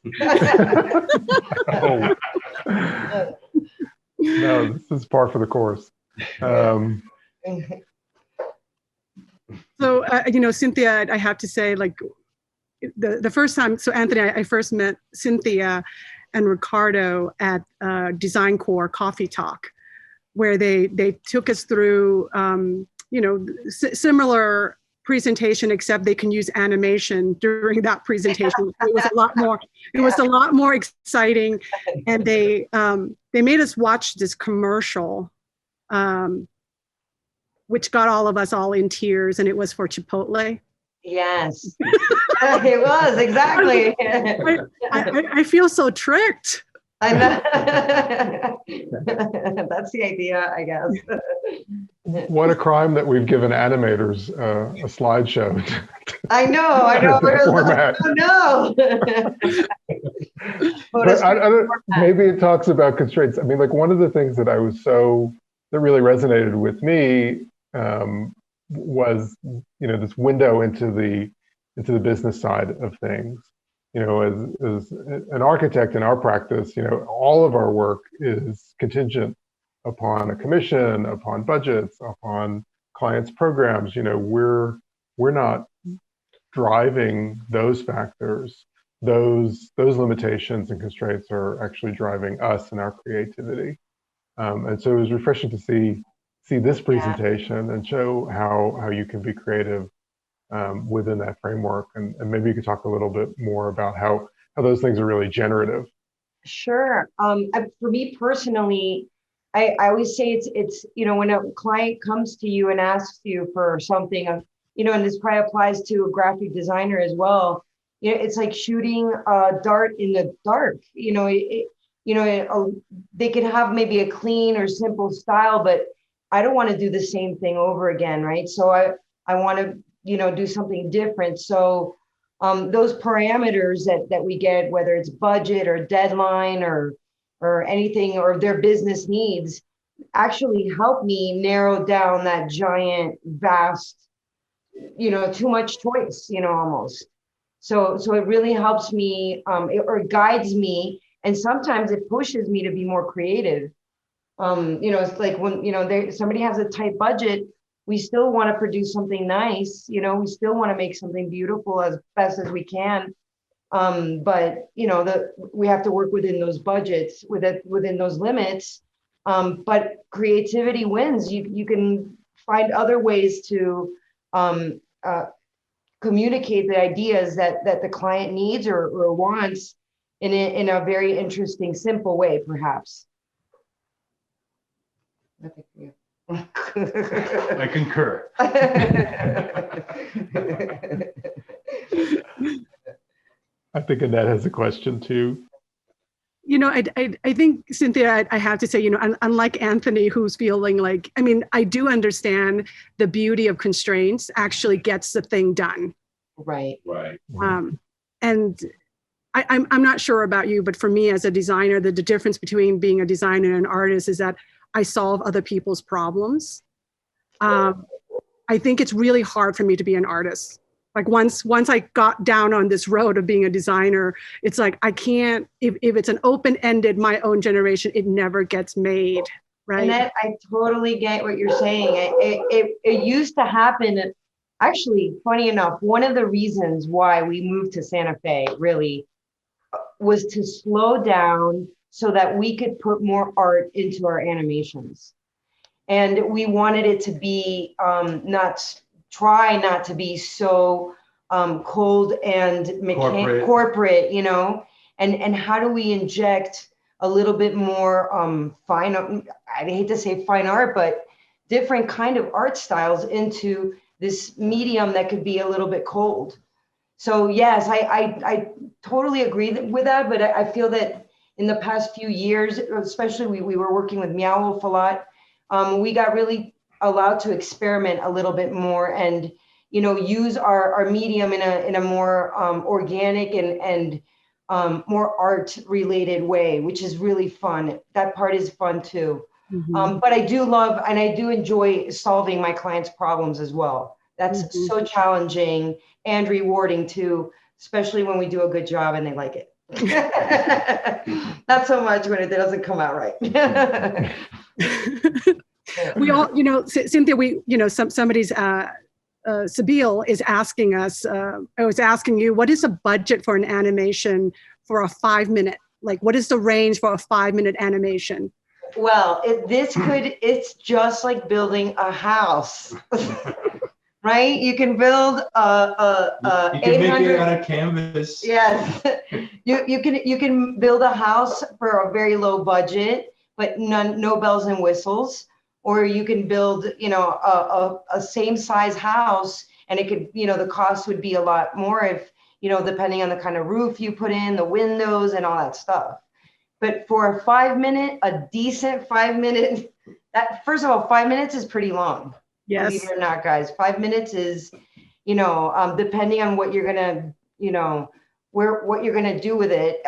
Oh. No, this is par for the course. So, Cynthia, I have to say, like, the first time, so Anthony, I first met Cynthia and Ricardo at Design Core Coffee Talk, where they took us through, similar presentation, except they can use animation during that presentation. It was a lot more exciting. And they made us watch this commercial, which got all of us all in tears, and it was for Chipotle. Yes, it was exactly. I feel so tricked. I know. That's the idea, I guess. What a crime that we've given animators a slideshow. I know. Format. Oh, no. But I don't, maybe it talks about constraints. I mean, like one of the things that I was so really resonated with me was, this window into the business side of things. As an architect in our practice, all of our work is contingent upon a commission, upon budgets, upon clients' programs. We're not driving those factors. Those limitations and constraints are actually driving us and our creativity. And so it was refreshing to see this presentation and show how you can be creative within that framework. And maybe you could talk a little bit more about how those things are really generative. Sure. For me personally, I always say it's when a client comes to you and asks you for something, and this probably applies to a graphic designer as well. It's like shooting a dart in the dark. They can have maybe a clean or simple style, but I don't want to do the same thing over again, right? So I want to do something different. So those parameters that we get, whether it's budget or deadline or anything, or their business needs, actually help me narrow down that giant, vast, too much choice, almost. So it really helps me, or guides me, and sometimes it pushes me to be more creative. It's like when somebody has a tight budget, we still want to produce something nice. We still want to make something beautiful as best as we can. But we have to work within those budgets, within those limits. But creativity wins. You can find other ways to communicate the ideas that the client needs or wants in a very interesting, simple way, perhaps. I concur. I think Annette has a question too. I think, Cynthia, I have to say, unlike Anthony, who's feeling like, I do understand the beauty of constraints actually gets the thing done. Right. And I'm not sure about you, but for me as a designer, the difference between being a designer and an artist is that I solve other people's problems. I think it's really hard for me to be an artist. Like once I got down on this road of being a designer, it's like, I can't, if it's an open-ended, my own generation, it never gets made, right? And I totally get what you're saying. It used to happen. Actually, funny enough, one of the reasons why we moved to Santa Fe really was to slow down so that we could put more art into our animations. And we wanted it to be try not to be so cold and corporate, and how do we inject a little bit more I hate to say fine art, but different kind of art styles into this medium that could be a little bit cold. So yes, I totally agree with that, but I feel that in the past few years, especially we were working with Meow Wolf a lot, we got really allowed to experiment a little bit more and use our medium in a more organic and more art related way, which is really fun. That part is fun too. Mm-hmm. But I do love and I do enjoy solving my clients' problems as well. That's mm-hmm. so challenging and rewarding too, especially when we do a good job and they like it. Not so much when it doesn't come out right. We all, Cynthia, somebody's Sabine is asking us, I was asking you, what is a budget for an animation for a 5-minute? Like, what is the range for a 5-minute animation? Well, it's just like building a house, right? You can build you can make it on a canvas. Yes, you can build a house for a very low budget, but no bells and whistles. Or you can build, a same size house, and it could, the cost would be a lot more if, depending on the kind of roof you put in, the windows and all that stuff. But for a decent 5-minute, first of all, 5 minutes is pretty long. Yes. Believe it or not, guys, 5 minutes is, depending on what you're gonna, what you're gonna do with it.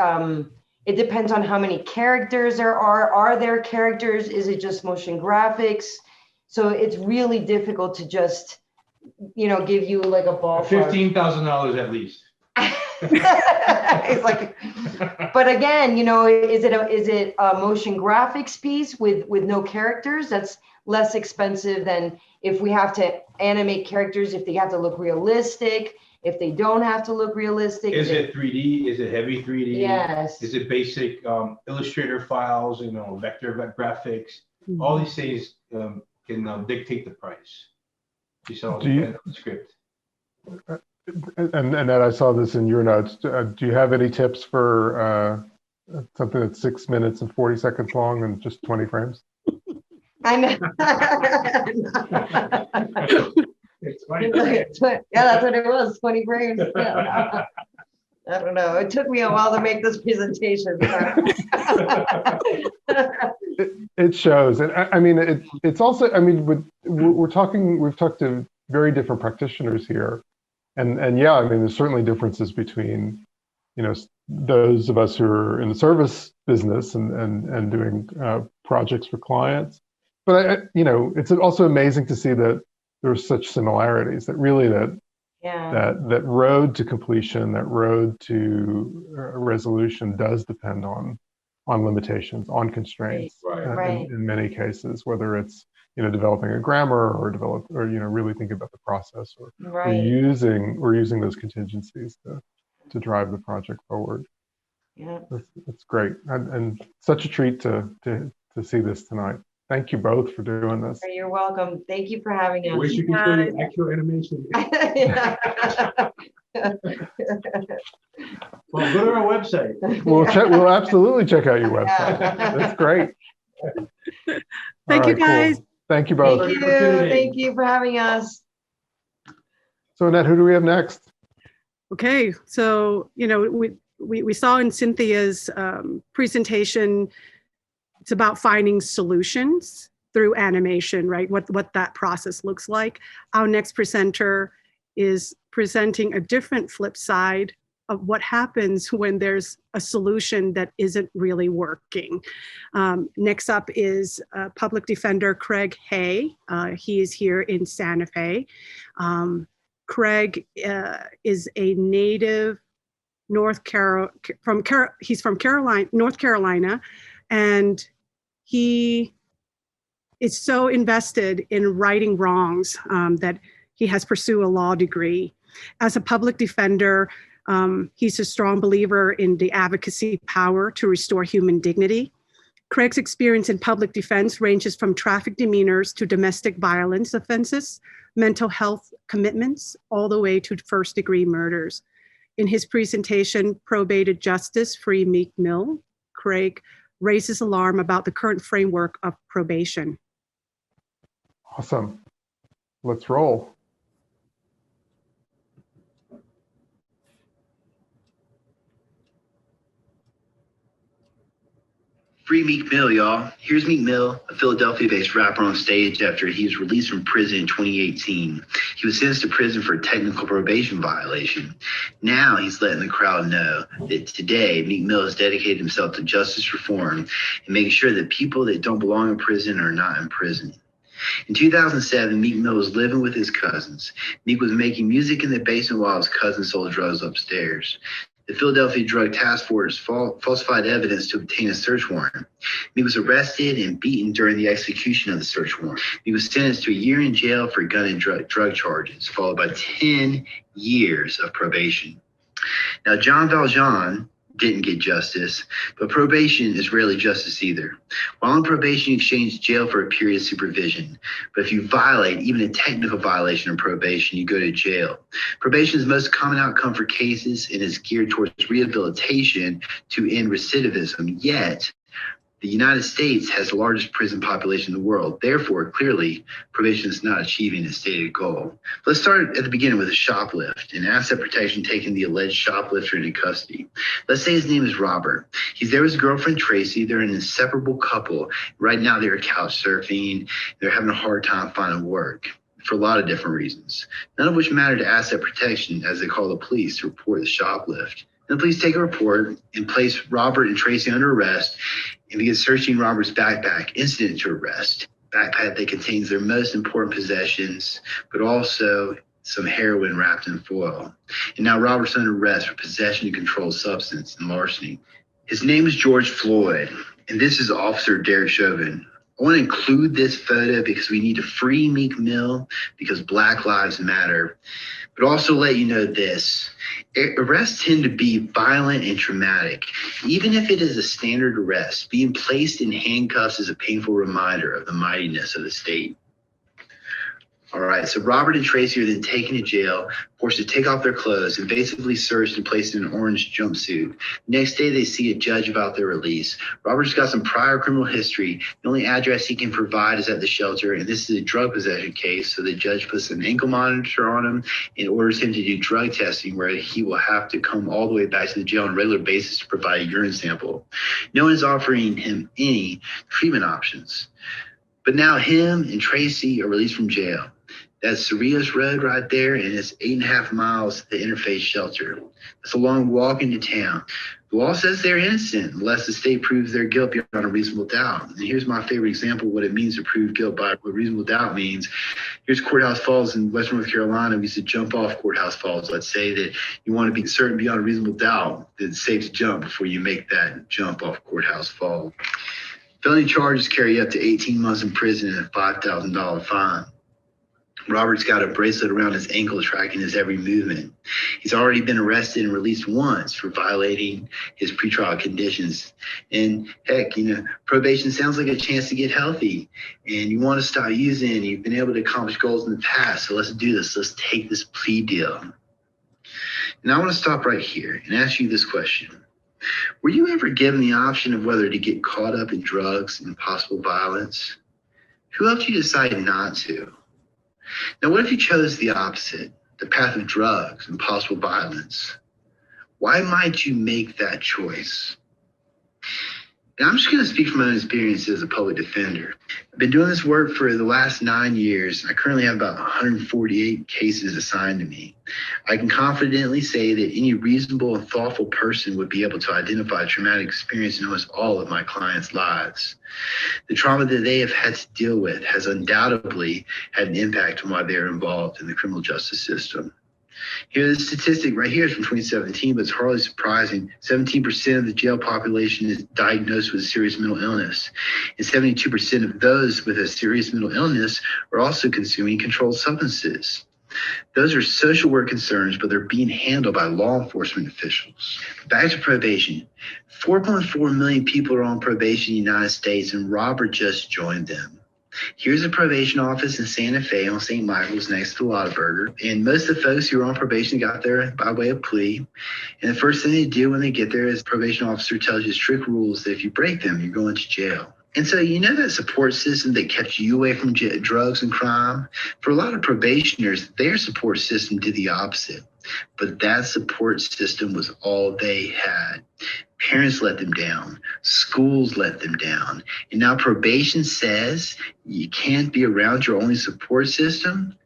It depends on how many characters there are. Are there characters? Is it just motion graphics? So it's really difficult to just, give you like a ballpark. $15,000 at least. It's like, but again, is it a motion graphics piece with no characters? That's less expensive than if we have to animate characters, if they have to look realistic, if they don't have to look realistic. Is it 3D? Is it heavy 3D? Yes. Is it basic Illustrator files, vector graphics? All these things can dictate the price. Just all depend on the script. And Annette, I saw this in your notes. Do you have any tips for something that's 6 minutes and 40 seconds long and just 20 frames? I know. It's 20 frames. Yeah, that's what it was, 20 frames. Yeah. I don't know. It took me a while to make this presentation. It shows. And I mean, it's also, we've talked to very different practitioners here. And yeah, there's certainly differences between, those of us who are in the service business and doing projects for clients. But it's also amazing to see that there's such similarities. That really that road to completion, that road to resolution does depend on limitations, on constraints. Right. In many cases, whether it's developing a grammar or really thinking about the process or using those contingencies to drive the project forward. Yeah, that's great, and such a treat to see this tonight. Thank you both for doing this. You're welcome. Thank you for having us. I wish you could show you actual animation. Well, go to our website. We'll absolutely check out your website. That's great. Thank you, guys. Cool. Thank you both. Thank you for having us. So Annette, who do we have next? Okay, so we saw in Cynthia's presentation, it's about finding solutions through animation, right? What that process looks like. Our next presenter is presenting a different flip side of what happens when there's a solution that isn't really working. Next up is Public Defender Craig Hay. He is here in Santa Fe. Craig is a native North Carolina, and he is so invested in righting wrongs that he has pursued a law degree. As a public defender, he's a strong believer in the advocacy power to restore human dignity. Craig's experience in public defense ranges from traffic demeanors to domestic violence offenses, mental health commitments, all the way to first-degree murders. In his presentation, Probated Justice, Free Meek Mill, Craig raises alarm about the current framework of probation. Awesome. Let's roll. Free Meek Mill, y'all. Here's Meek Mill, a Philadelphia-based rapper on stage after he was released from prison in 2018. He was sentenced to prison for a technical probation violation. Now he's letting the crowd know that today Meek Mill has dedicated himself to justice reform and making sure that people that don't belong in prison are not in prison. In 2007, Meek Mill was living with his cousins. Meek was making music in the basement while his cousins sold drugs upstairs. The Philadelphia Drug Task Force falsified evidence to obtain a search warrant. He was arrested and beaten during the execution of the search warrant. He was sentenced to a year in jail for gun and drug charges, followed by 10 years of probation. Now, John Valjean didn't get justice, but probation is rarely justice either. While on probation, you exchange jail for a period of supervision. But if you violate even a technical violation of probation, you go to jail. Probation is the most common outcome for cases and is geared towards rehabilitation to end recidivism. Yet, the United States has the largest prison population in the world. Therefore, clearly, probation is not achieving its stated goal. Let's start at the beginning with a shoplift and asset protection taking the alleged shoplifter into custody. Let's say his name is Robert. He's there with his girlfriend, Tracy. They're an inseparable couple. Right now, they're couch surfing. They're having a hard time finding work for a lot of different reasons, none of which matter to asset protection as they call the police to report the shoplift. And the police take a report and place Robert and Tracy under arrest and begin searching Robert's backpack, incident to arrest. Backpack that contains their most important possessions, but also some heroin wrapped in foil. And now Robert's under arrest for possession of controlled substance and larceny. His name is George Floyd, and this is Officer Derek Chauvin. I want to include this photo because we need to free Meek Mill because Black Lives Matter, but also let you know this. Arrests tend to be violent and traumatic. Even if it is a standard arrest, being placed in handcuffs is a painful reminder of the mightiness of the state. All right, so Robert and Tracy are then taken to jail, forced to take off their clothes, and basically searched and placed in an orange jumpsuit. Next day, they see a judge about their release. Robert's got some prior criminal history. The only address he can provide is at the shelter, and this is a drug possession case, so the judge puts an ankle monitor on him and orders him to do drug testing, where he will have to come all the way back to the jail on a regular basis to provide a urine sample. No one is offering him any treatment options. But now him and Tracy are released from jail. That's Cerrillos Road right there, and it's 8.5 miles to the Interfaith Shelter. It's a long walk into town. The law says they're innocent unless the state proves their guilt beyond a reasonable doubt. And here's my favorite example of what it means to prove guilt by what reasonable doubt means. Here's Courthouse Falls in Western North Carolina. We used to jump off Courthouse Falls. Let's say that you want to be certain beyond a reasonable doubt that it's safe to jump before you make that jump off Courthouse Falls. Felony charges carry up to 18 months in prison and a $5,000 fine. Robert's got a bracelet around his ankle tracking his every movement. He's already been arrested and released once for violating his pretrial conditions. And heck, probation sounds like a chance to get healthy and you want to stop using. You've been able to accomplish goals in the past. So let's do this. Let's take this plea deal. And I want to stop right here and ask you this question. Were you ever given the option of whether to get caught up in drugs and possible violence? Who helped you decide not to? Now, what if you chose the opposite, the path of drugs and possible violence? Why might you make that choice? And I'm just going to speak from my own experience as a public defender. I've been doing this work for the last 9 years. I currently have about 148 cases assigned to me. I can confidently say that any reasonable and thoughtful person would be able to identify a traumatic experience in almost all of my clients' lives. The trauma that they have had to deal with has undoubtedly had an impact on why they are involved in the criminal justice system. Here's the statistic right here is from 2017, but it's hardly surprising. 17% of the jail population is diagnosed with a serious mental illness, and 72% of those with a serious mental illness are also consuming controlled substances. Those are social work concerns, but they're being handled by law enforcement officials. Back to probation. 4.4 million people are on probation in the United States, and Robert just joined them. Here's a probation office in Santa Fe on St. Michael's next to Whataburger. And most of the folks who are on probation got there by way of plea. And the first thing they do when they get there is the probation officer tells you strict rules that if you break them, you're going to jail. And so that support system that kept you away from drugs and crime, for a lot of probationers, their support system did the opposite. But that support system was all they had. Parents let them down. Schools let them down. And now probation says you can't be around your only support system.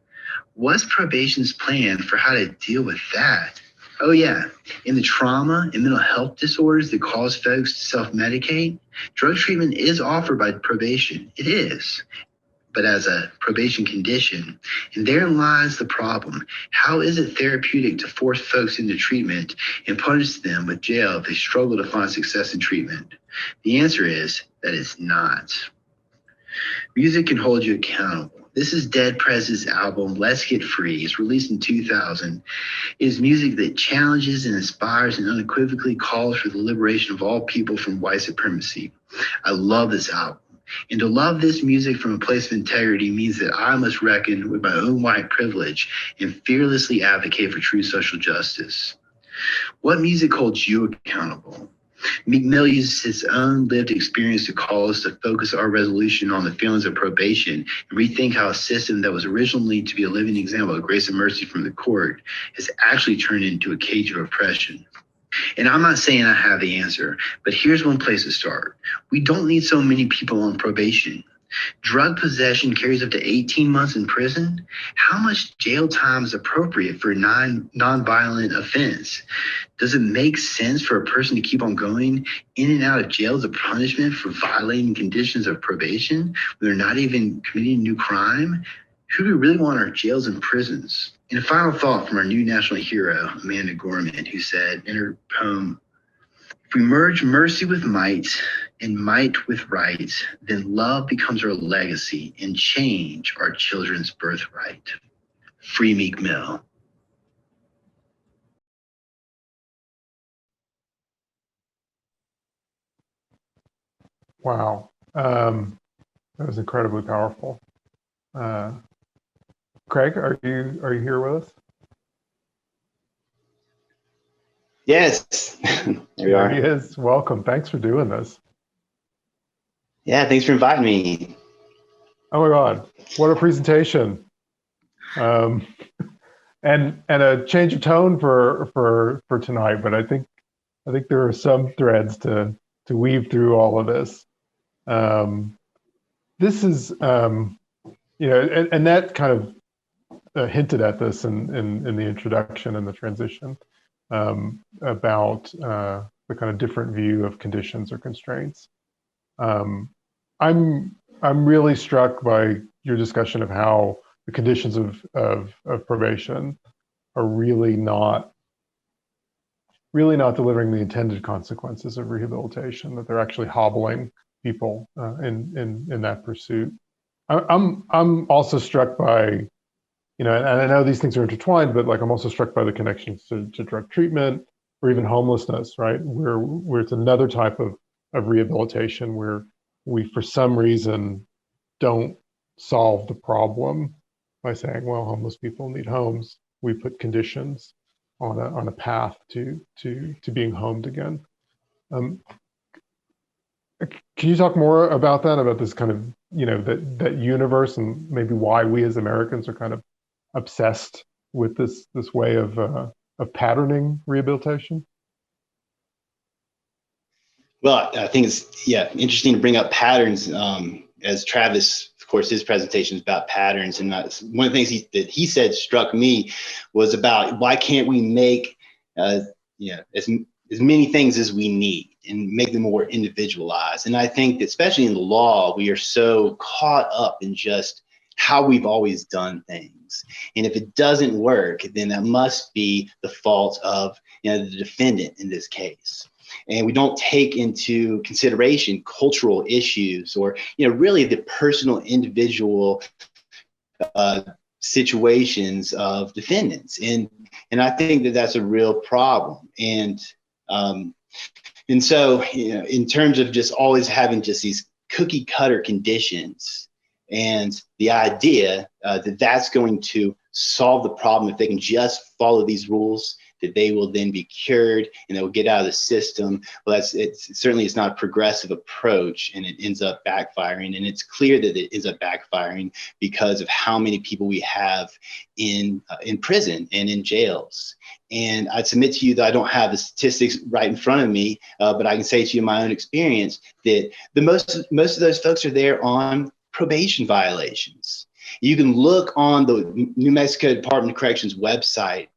What's probation's plan for how to deal with that? Oh, yeah. In the trauma and mental health disorders that cause folks to self-medicate, drug treatment is offered by probation. It is. But as a probation condition, and therein lies the problem. How is it therapeutic to force folks into treatment and punish them with jail if they struggle to find success in treatment? The answer is that it's not. Music can hold you accountable. This is Dead President's album, Let's Get Free. It's released in 2000. It is music that challenges and inspires and unequivocally calls for the liberation of all people from white supremacy. I love this album. And to love this music from a place of integrity means that I must reckon with my own white privilege and fearlessly advocate for true social justice. What music holds you accountable? Meek Mill uses his own lived experience to call us to focus our resolution on the feelings of probation and rethink how a system that was originally to be a living example of grace and mercy from the court has actually turned into a cage of oppression. And I'm not saying I have the answer, but here's one place to start. We don't need so many people on probation. Drug possession carries up to 18 months in prison. How much jail time is appropriate for a non-violent offense? Does it make sense for a person to keep on going in and out of jail as a punishment for violating conditions of probation when they're not even committing a new crime? Who do we really want in our jails and prisons? And a final thought from our new national hero, Amanda Gorman, who said in her poem, "If we merge mercy with might and might with right, then love becomes our legacy and change our children's birthright." Free Meek Mill. Wow. That was incredibly powerful. Craig, are you here with us? Yes, there we are. He is. Welcome. Thanks for doing this. Yeah, thanks for inviting me. Oh my God, what a presentation! And a change of tone for tonight. But I think there are some threads to weave through all of this. This is Annette kind of hinted at this in the introduction and the transition about the kind of different view of conditions or constraints. I'm really struck by your discussion of how the conditions of probation are really not delivering the intended consequences of rehabilitation, that they're actually hobbling people in that pursuit. I'm also struck by, and I know these things are intertwined, but like I'm also struck by the connections to drug treatment or even homelessness, right? Where it's another type of rehabilitation where we, for some reason, don't solve the problem by saying, well, homeless people need homes. We put conditions on a path to being homed again. Can you talk more about that, about this kind of, that universe, and maybe why we as Americans are kind of obsessed with this way of patterning rehabilitation? Well, I think it's interesting to bring up patterns. As Travis, of course, his presentation is about patterns, and one of the things that he said struck me was about why can't we make as many things as we need and make them more individualized. And I think that especially in the law, we are so caught up in just how we've always done things. And if it doesn't work, then that must be the fault of the defendant in this case. And we don't take into consideration cultural issues or really the personal individual situations of defendants. And I think that that's a real problem. And so, in terms of just always having just these cookie cutter conditions and the idea that that's going to solve the problem if they can just follow these rules, that they will then be cured and they'll get out of the system. Well, certainly it's not a progressive approach, and it ends up backfiring. And it's clear that it ends up backfiring because of how many people we have in prison and in jails. And I'd submit to you that I don't have the statistics right in front of me, but I can say to you in my own experience that most of those folks are there on probation violations. You can look on the New Mexico Department of Corrections website,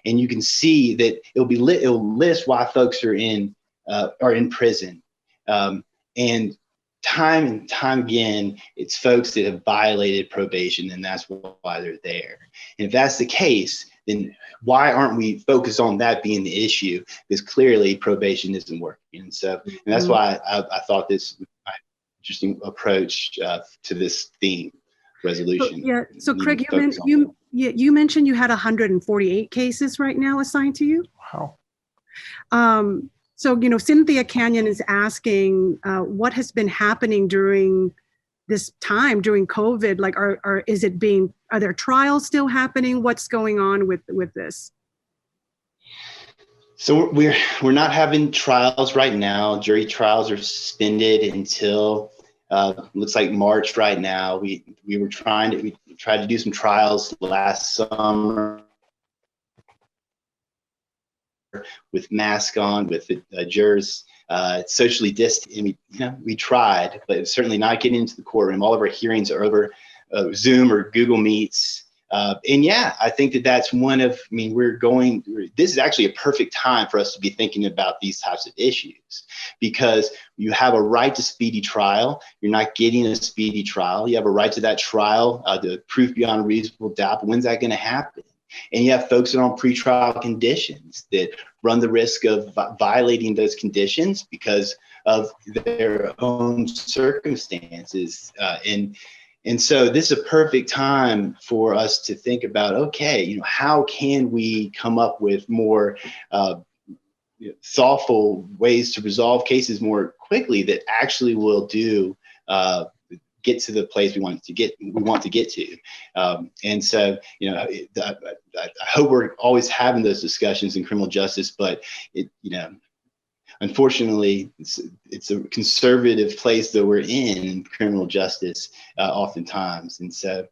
and you can see that it'll list why folks are in prison. And time again, it's folks that have violated probation, and that's why they're there. And if that's the case, then why aren't we focused on that being the issue? Because clearly probation isn't working. And that's why I thought this was an interesting approach to this theme resolution. So Craig, you mentioned you had 148 cases right now assigned to you. Wow. So Cynthia Canyon is asking what has been happening during this time during COVID. Like, are there trials still happening? What's going on with this? So we're not having trials right now. Jury trials are suspended until looks like March right now. We tried to do some trials last summer. court with masks on, with the jurors socially distant. And we tried, but certainly not getting into the courtroom. All of our hearings are over Zoom or Google Meets. And yeah, I think that's this is actually a perfect time for us to be thinking about these types of issues, because you have a right to speedy trial. You're not getting a speedy trial. You have a right to that trial, the proof beyond a reasonable doubt. But when's that going to happen? And you have folks that are on pretrial conditions that run the risk of violating those conditions because of their own circumstances. And so this is a perfect time for us to think about, okay, how can we come up with more thoughtful ways to resolve cases more quickly that actually will get to the place we want to get to. And so, I hope we're always having those discussions in criminal justice, but unfortunately, it's a conservative place that we're in criminal justice oftentimes. And so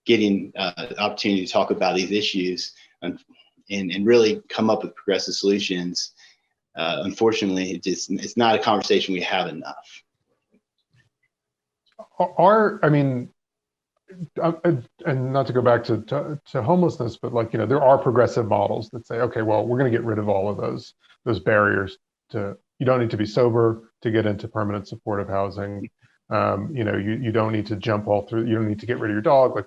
getting the opportunity to talk about these issues and really come up with progressive solutions, unfortunately, it's not a conversation we have enough. And not to go back to homelessness, but there are progressive models that say, okay, well, we're going to get rid of all of those barriers you don't need to be sober to get into permanent supportive housing. You don't need to jump all through, you don't need to get rid of your dog.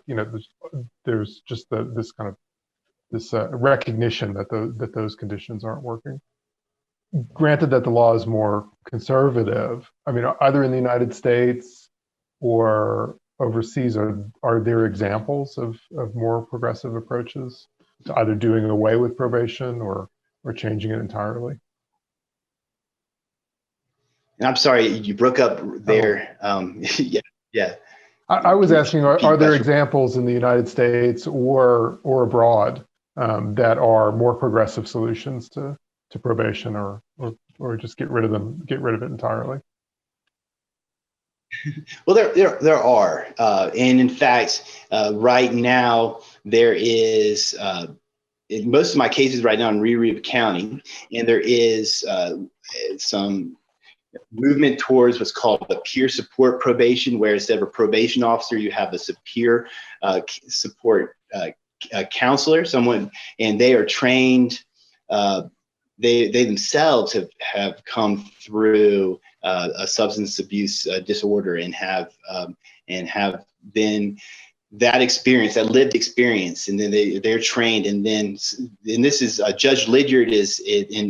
There's just this recognition that those conditions aren't working. Granted that the law is more conservative, either in the United States or overseas, are there examples of more progressive approaches to either doing away with probation or changing it entirely? And I'm sorry, you broke up there. Yeah. I was asking, are there examples in the United States or abroad that are more progressive solutions to probation, or just get rid of it entirely? Well, there are, and in fact, right now there is. In most of my cases right now in Reeve County, and there is some movement towards what's called a peer support probation, where instead of a probation officer, you have a peer support counselor, someone, and they are trained. They themselves have come through a substance abuse disorder and have been that experience, that lived experience, and then they're trained, and this is Judge Lydiard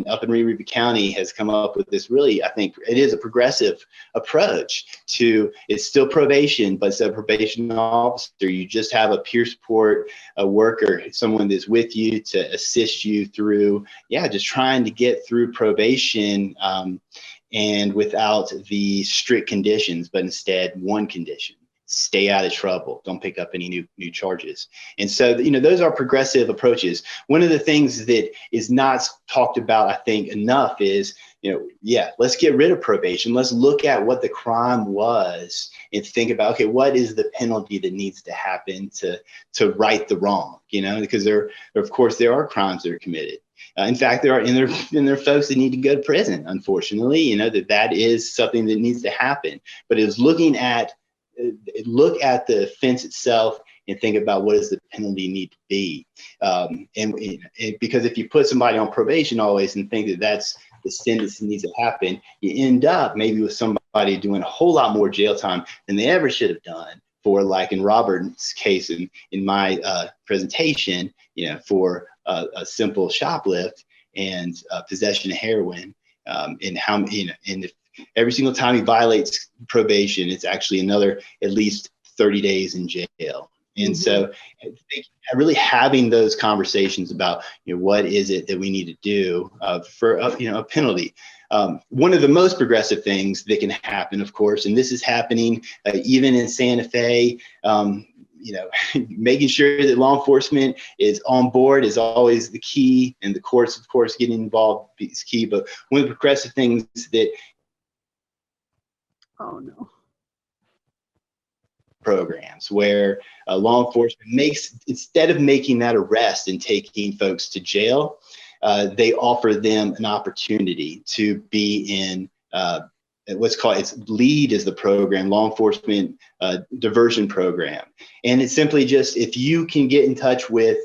up in Reeve County has come up with this. Really, I think it is a progressive approach to. It's still probation, but instead of probation officer, you just have a peer support worker, someone that's with you to assist you through, just trying to get through probation, and without the strict conditions, but instead one condition: stay out of trouble. Don't pick up any new charges. And so, those are progressive approaches. One of the things that is not talked about, I think, enough is, let's get rid of probation. Let's look at what the crime was and think about, okay, what is the penalty that needs to happen to right the wrong? Because there are crimes that are committed. In fact, there are folks that need to go to prison. Unfortunately, that is something that needs to happen. But it was look at the offense itself and think about what does the penalty need to be. And because if you put somebody on probation always and think that that's the sentence that needs to happen, you end up maybe with somebody doing a whole lot more jail time than they ever should have done for, like in Robert's case in my presentation, for a simple shoplift and possession of heroin, and how, and if every single time he violates probation, it's actually another at least 30 days in jail. And so really having those conversations about, what is it that we need to do for a penalty. One of the most progressive things that can happen, of course, and this is happening even in Santa Fe, making sure that law enforcement is on board is always the key, and the courts, of course, getting involved is key. But one of the progressive things that programs where law enforcement instead of making that arrest and taking folks to jail, they offer them an opportunity to be in what's called, it's LEAD is the program, law enforcement diversion program. And it's simply just, if you can get in touch with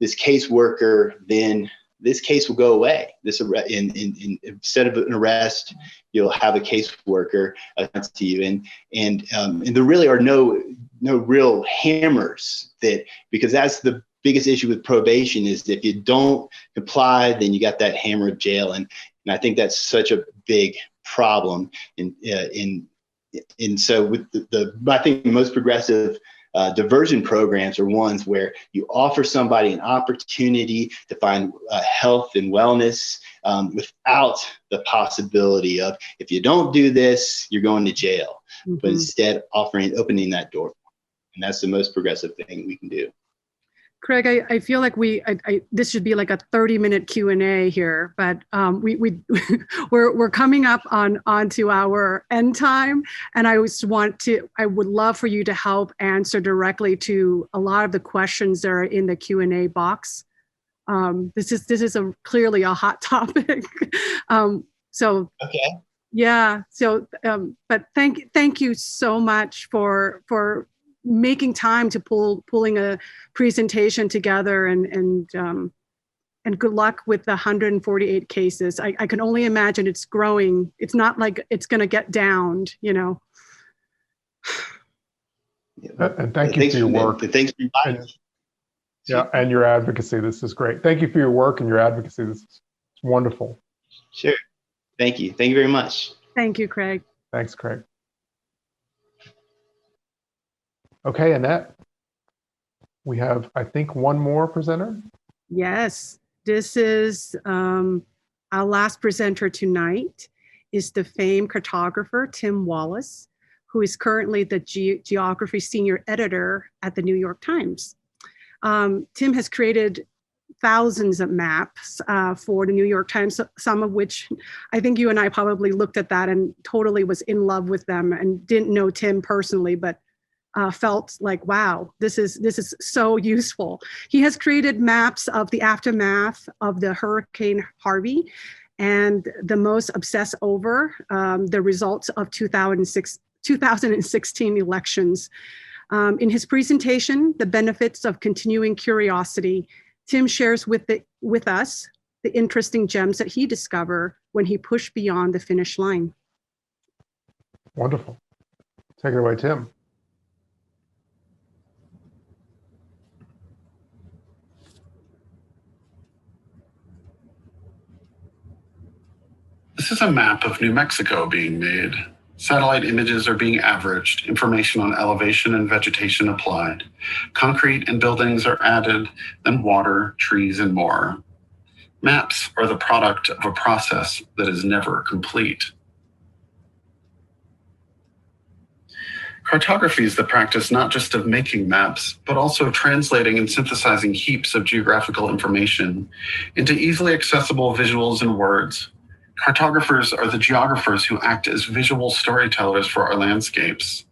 this caseworker, then this case will go away. Instead of an arrest, you'll have a caseworker to you. And there really are no real hammers, because that's the biggest issue with probation, is if you don't comply, then you got that hammer of jail. And I think that's such a big problem. And so with I think the most progressive diversion programs are ones where you offer somebody an opportunity to find health and wellness without the possibility of, if you don't do this, you're going to jail. Mm-hmm. But instead opening that door. And that's the most progressive thing we can do. Craig, I feel like this should be like a 30-minute Q&A here, but we're coming up onto our end time, and I would love for you to help answer directly to a lot of the questions that are in the Q&A box. This is clearly a hot topic. So okay, yeah. So, but thank you so much for making time to pulling a presentation together, and good luck with the 148 cases. I can only imagine it's growing. It's not like it's going to get downed, And thank you for your work. Thanks for inviting us. Yeah, and your advocacy. This is great. Thank you for your work and your advocacy. This is wonderful. Sure. Thank you. Thank you very much. Thank you, Craig. Thanks, Craig. Okay, Annette, we have, I think, one more presenter. Yes, this is our last presenter tonight is the famed cartographer, Tim Wallace, who is currently the geography senior editor at the New York Times. Tim has created thousands of maps for the New York Times, some of which I think you and I probably looked at that and totally was in love with them and didn't know Tim personally, but felt like, wow, this is so useful. He has created maps of the aftermath of the Hurricane Harvey, and the most obsessed over the results of 2016 elections. In his presentation, The Benefits of Continuing Curiosity, Tim shares with us the interesting gems that he discovered when he pushed beyond the finish line. Wonderful. Take it away, Tim. This is a map of New Mexico being made. Satellite images are being averaged, information on elevation and vegetation applied. Concrete and buildings are added, then water, trees, and more. Maps are the product of a process that is never complete. Cartography is the practice not just of making maps, but also of translating and synthesizing heaps of geographical information into easily accessible visuals and words. Cartographers are the geographers who act as visual storytellers for our landscapes.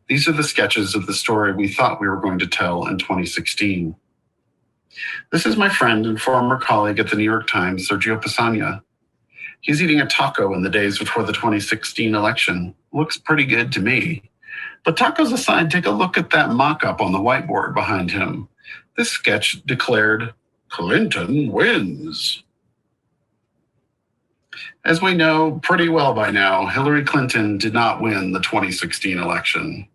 These are the sketches of the story we thought we were going to tell in 2016. This is my friend and former colleague at the New York Times, Sergio Pisania. He's eating a taco in the days before the 2016 election. Looks pretty good to me. But tacos aside, take a look at that mock-up on the whiteboard behind him. This sketch declared, "Clinton wins." As we know pretty well by now, Hillary Clinton did not win the 2016 election.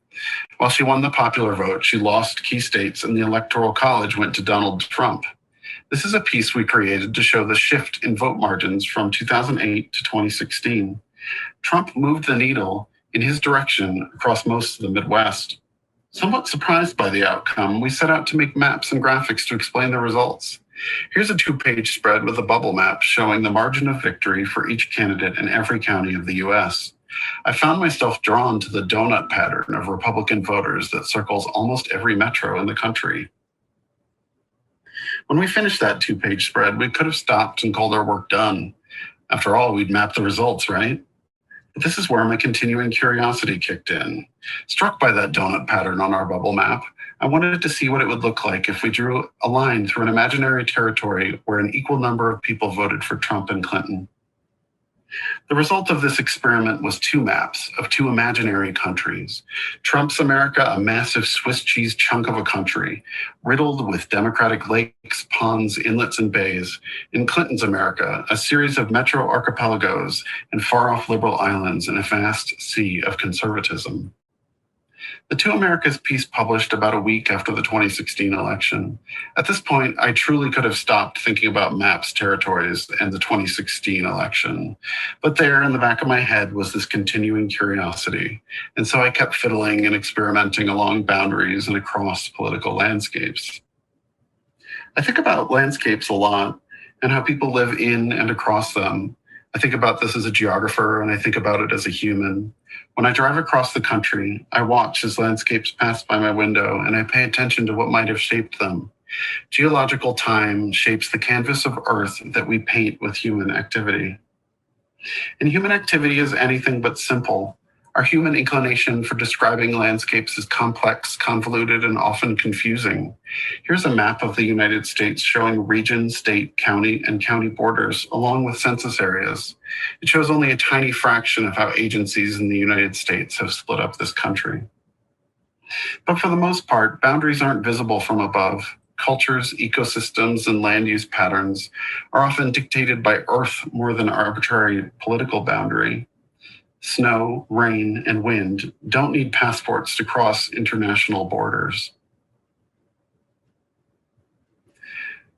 While she won the popular vote, she lost key states and the Electoral College went to Donald Trump. This is a piece we created to show the shift in vote margins from 2008 to 2016. Trump moved the needle in his direction across most of the Midwest. Somewhat surprised by the outcome, we set out to make maps and graphics to explain the results. Here's a 2-page spread with a bubble map showing the margin of victory for each candidate in every county of the US. I found myself drawn to the donut pattern of Republican voters that circles almost every metro in the country. When we finished that 2-page spread, we could have stopped and called our work done. After all, we'd mapped the results, right? But this is where my continuing curiosity kicked in. Struck by that donut pattern on our bubble map, I wanted to see what it would look like if we drew a line through an imaginary territory where an equal number of people voted for Trump and Clinton. The result of this experiment was two maps of two imaginary countries. Trump's America, a massive Swiss cheese chunk of a country, riddled with democratic lakes, ponds, inlets, and bays. In Clinton's America, a series of metro archipelagos and far-off liberal islands in a vast sea of conservatism. The Two Americas piece published about a week after the 2016 election. At this point, I truly could have stopped thinking about maps, territories, and the 2016 election. But there in the back of my head was this continuing curiosity. And so I kept fiddling and experimenting along boundaries and across political landscapes. I think about landscapes a lot and how people live in and across them. I think about this as a geographer, and I think about it as a human. When I drive across the country, I watch as landscapes pass by my window, and I pay attention to what might have shaped them. Geological time shapes the canvas of Earth that we paint with human activity. And human activity is anything but simple. Our human inclination for describing landscapes is complex, convoluted, and often confusing. Here's a map of the United States showing region, state, county, and county borders, along with census areas. It shows only a tiny fraction of how agencies in the United States have split up this country. But for the most part, boundaries aren't visible from above. Cultures, ecosystems, and land use patterns are often dictated by Earth more than arbitrary political boundary. Snow, rain, and wind don't need passports to cross international borders.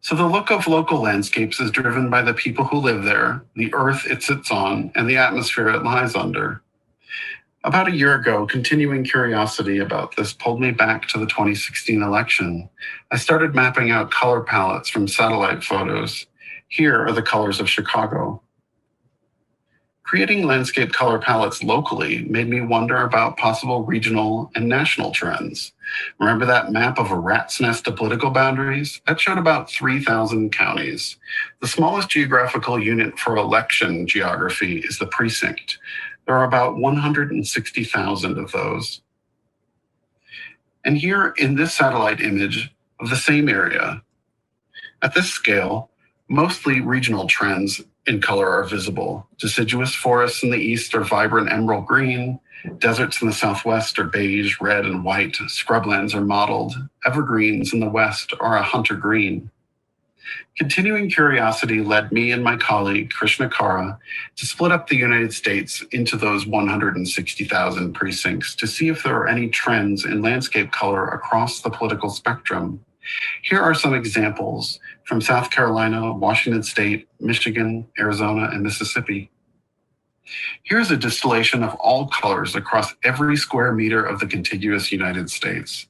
So the look of local landscapes is driven by the people who live there, the earth it sits on, and the atmosphere it lies under. About a year ago, continuing curiosity about this pulled me back to the 2016 election. I started mapping out color palettes from satellite photos. Here are the colors of Chicago. Creating landscape color palettes locally made me wonder about possible regional and national trends. Remember that map of a rat's nest of political boundaries? That showed about 3,000 counties. The smallest geographical unit for election geography is the precinct. There are about 160,000 of those. And here in this satellite image of the same area, at this scale, mostly regional trends in color are visible. Deciduous forests in the east are vibrant emerald green. Deserts in the southwest are beige, red, and white. Scrublands are mottled. Evergreens in the west are a hunter green. Continuing curiosity led me and my colleague, Krishna Kara, to split up the United States into those 160,000 precincts to see if there are any trends in landscape color across the political spectrum. Here are some examples from South Carolina, Washington State, Michigan, Arizona, and Mississippi. Here's a distillation of all colors across every square meter of the contiguous United States.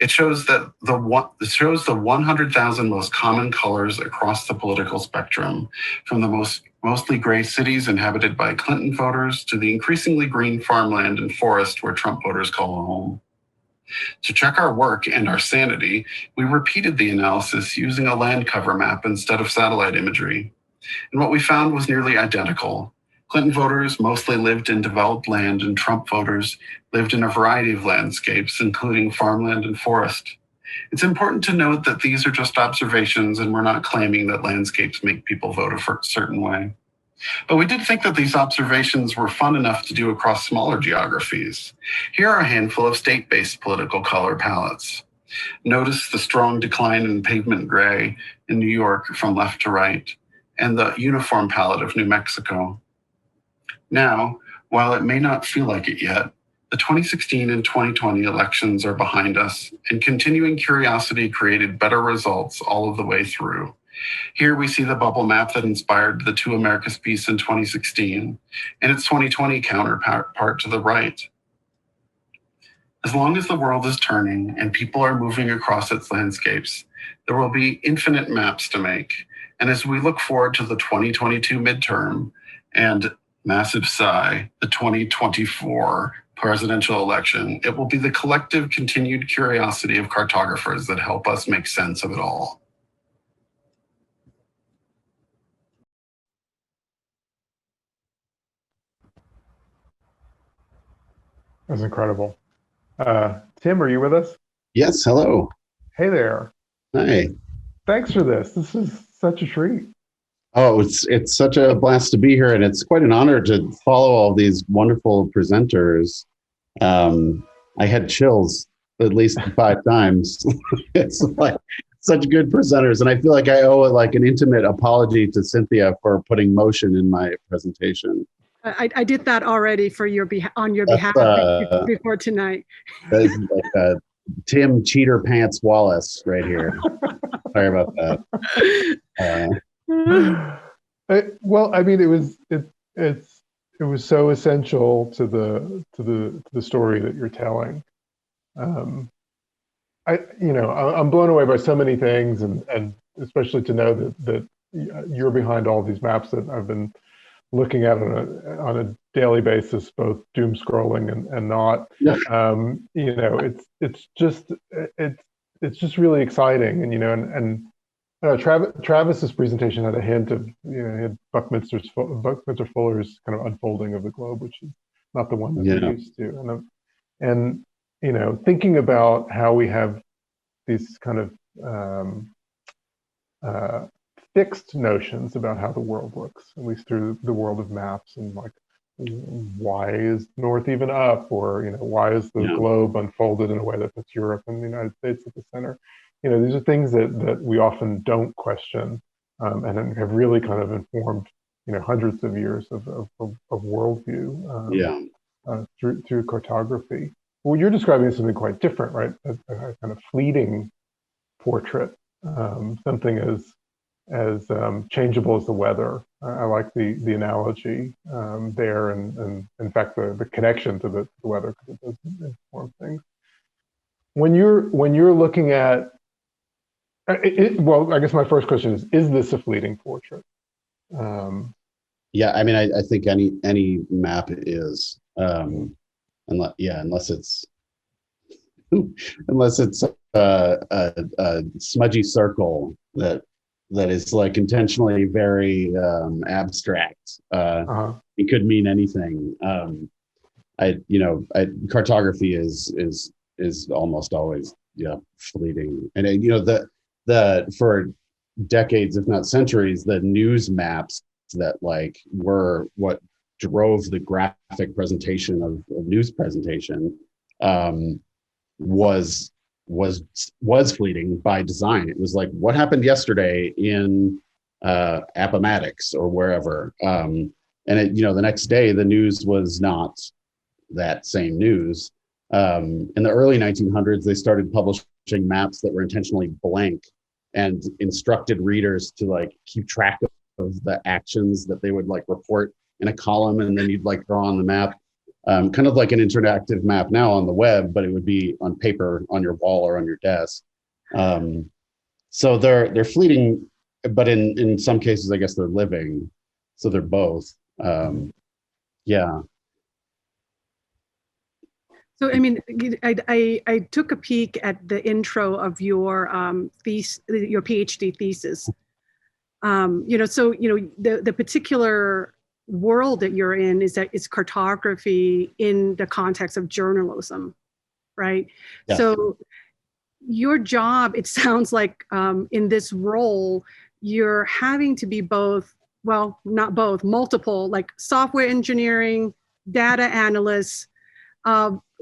It shows the 100,000 most common colors across the political spectrum, from the mostly gray cities inhabited by Clinton voters to the increasingly green farmland and forest where Trump voters call home. To check our work and our sanity, we repeated the analysis using a land cover map instead of satellite imagery. And what we found was nearly identical. Clinton voters mostly lived in developed land, and Trump voters lived in a variety of landscapes, including farmland and forest. It's important to note that these are just observations, and we're not claiming that landscapes make people vote a certain way. But we did think that these observations were fun enough to do across smaller geographies. Here are a handful of state-based political color palettes. Notice the strong decline in pavement gray in New York from left to right, and the uniform palette of New Mexico. Now, while it may not feel like it yet, the 2016 and 2020 elections are behind us, and continuing curiosity created better results all of the way through. Here we see the bubble map that inspired the Two Americas piece in 2016, and its 2020 counterpart to the right. As long as the world is turning and people are moving across its landscapes, there will be infinite maps to make. And as we look forward to the 2022 midterm and massive sigh, the 2024 presidential election, it will be the collective continued curiosity of cartographers that help us make sense of it all. That's incredible. Tim, are you with us? Yes, hello. Hey there. Hi. Thanks for this. This is such a treat. Oh, it's such a blast to be here, and it's quite an honor to follow all these wonderful presenters. I had chills at least 5 times. It's like such good presenters, and I feel like I owe like an intimate apology to Cynthia for putting motion in my presentation. I did that already for on your behalf before tonight. That's like Tim Cheater Pants Wallace right here. Sorry about that. Well, I mean, it was so essential to the story that you're telling. I'm blown away by so many things, and especially to know that you're behind all these maps that I've been looking at on a daily basis, both doom scrolling and not. Yeah. It's just really exciting, and Travis's presentation had a hint of, he had Buckminster Fuller's kind of unfolding of the globe, which is not the one that we're used to, and thinking about how we have these kind of fixed notions about how the world looks, at least through the world of maps, and like, why is north even up, or why is the globe unfolded in a way that puts Europe and the United States at the center? These are things that we often don't question, and have really kind of informed hundreds of years of worldview through cartography. Well, you're describing something quite different, right? A kind of fleeting portrait, something as changeable as the weather. I like the analogy there, and in fact the connection to the weather, because it does inform things. When you're looking at well, I guess my first question is this a fleeting portrait? Yeah, I mean, I think any map is, unless it's a smudgy circle that is like intentionally very abstract. It could mean anything. Cartography is almost always fleeting, and for decades, if not centuries, the news maps that like were what drove the graphic presentation of news presentation was fleeting by design. It was like what happened yesterday in Appomattox or wherever, and the next day the news was not that same news. In the early 1900s, they started publishing maps that were intentionally blank and instructed readers to like keep track of the actions that they would like report in a column, and then you'd like draw on the map, kind of like an interactive map now on the web, but it would be on paper on your wall or on your desk. So they're fleeting, but in some cases, I guess they're living. So they're both. Yeah. So, I mean, I took a peek at the intro of your your PhD thesis. The particular world that you're in is that it's cartography in the context of journalism, right? Yeah. So your job, it sounds like in this role, you're having to be both, well, not both, multiple, like software engineering, data analyst,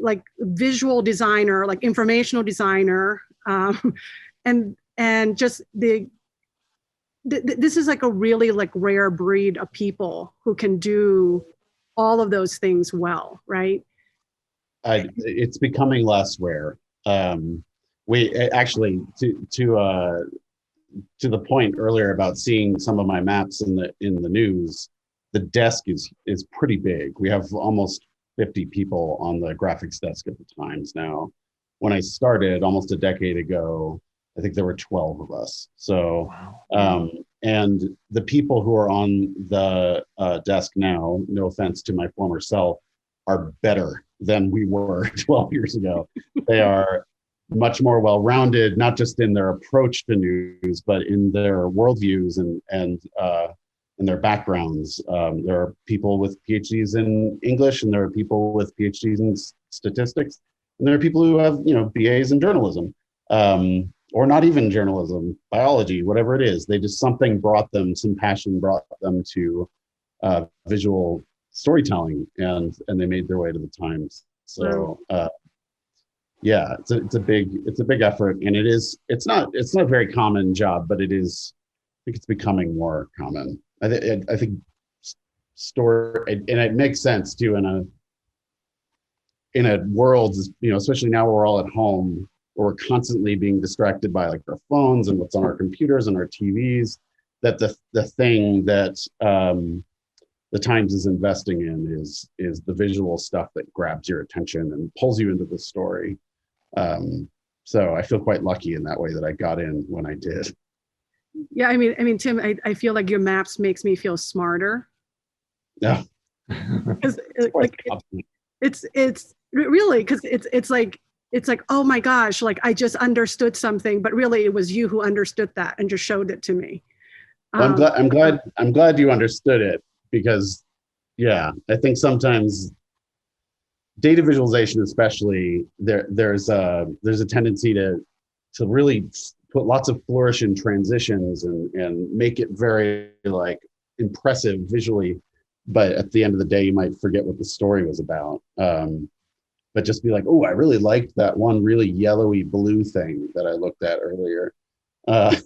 like visual designer, like informational designer, and just this is like a really like rare breed of people who can do all of those things well, right? It's becoming less rare. We actually to the point earlier about seeing some of my maps in the news, the desk is pretty big. We have almost 50 people on the graphics desk at the Times now. When I started almost a decade ago, I think there were 12 of us. So, and the people who are on the desk now, no offense to my former self, are better than we were 12 years ago. They are much more well-rounded, not just in their approach to news, but in their worldviews and in their backgrounds. There are people with PhDs in English, and there are people with PhDs in statistics, and there are people who have, BAs in journalism, or not even journalism, biology, whatever it is. They just, some passion brought them to visual storytelling, and they made their way to the Times. So yeah, it's a big effort, and it's not a very common job, but it is. I think it's becoming more common. I think and it makes sense too in a world, especially now we're all at home, where we're constantly being distracted by like our phones and what's on our computers and our TVs. That the thing that the Times is investing in is the visual stuff that grabs your attention and pulls you into the story. So I feel quite lucky in that way that I got in when I did. Yeah, I mean, Tim, I feel like your maps makes me feel smarter. Yeah. It's really, because it's like, oh my gosh, like I just understood something, but really it was you who understood that and just showed it to me. Well, I'm glad you understood it, because yeah, I think sometimes data visualization, especially, there's a tendency to really put lots of flourish in transitions and make it very like impressive visually, but at the end of the day you might forget what the story was about. But just be like, oh, I really liked that one really yellowy blue thing that I looked at earlier. But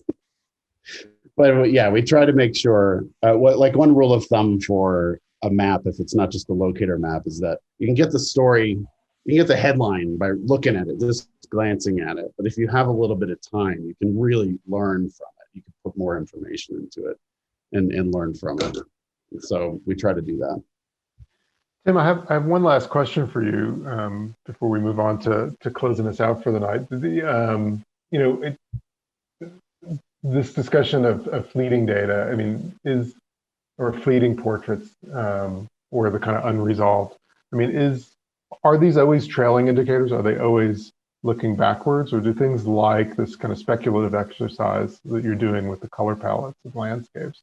yeah, we try to make sure, one rule of thumb for a map, if it's not just the locator map, is that you can get the story, you can get the headline by looking at it, just glancing at it. But if you have a little bit of time, you can really learn from it. You can put more information into it and learn from it. So we try to do that. Tim, I have one last question for you before we move on to closing us out for the night. This discussion of fleeting data, I mean, or fleeting portraits, or the kind of unresolved. I mean, are these always trailing indicators? Are they always looking backwards, or do things like this kind of speculative exercise that you're doing with the color palettes of landscapes,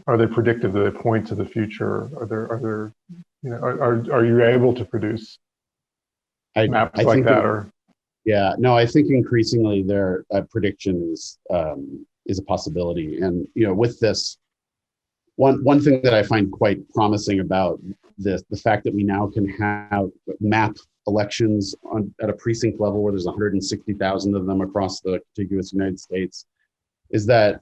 are they predictive? Do they point to the future? Are you able to produce maps like that? Yeah, no, I think increasingly their prediction is a possibility. And with this, one thing that I find quite promising about the fact that we now can have map elections at a precinct level where there's 160,000 of them across the contiguous United States is that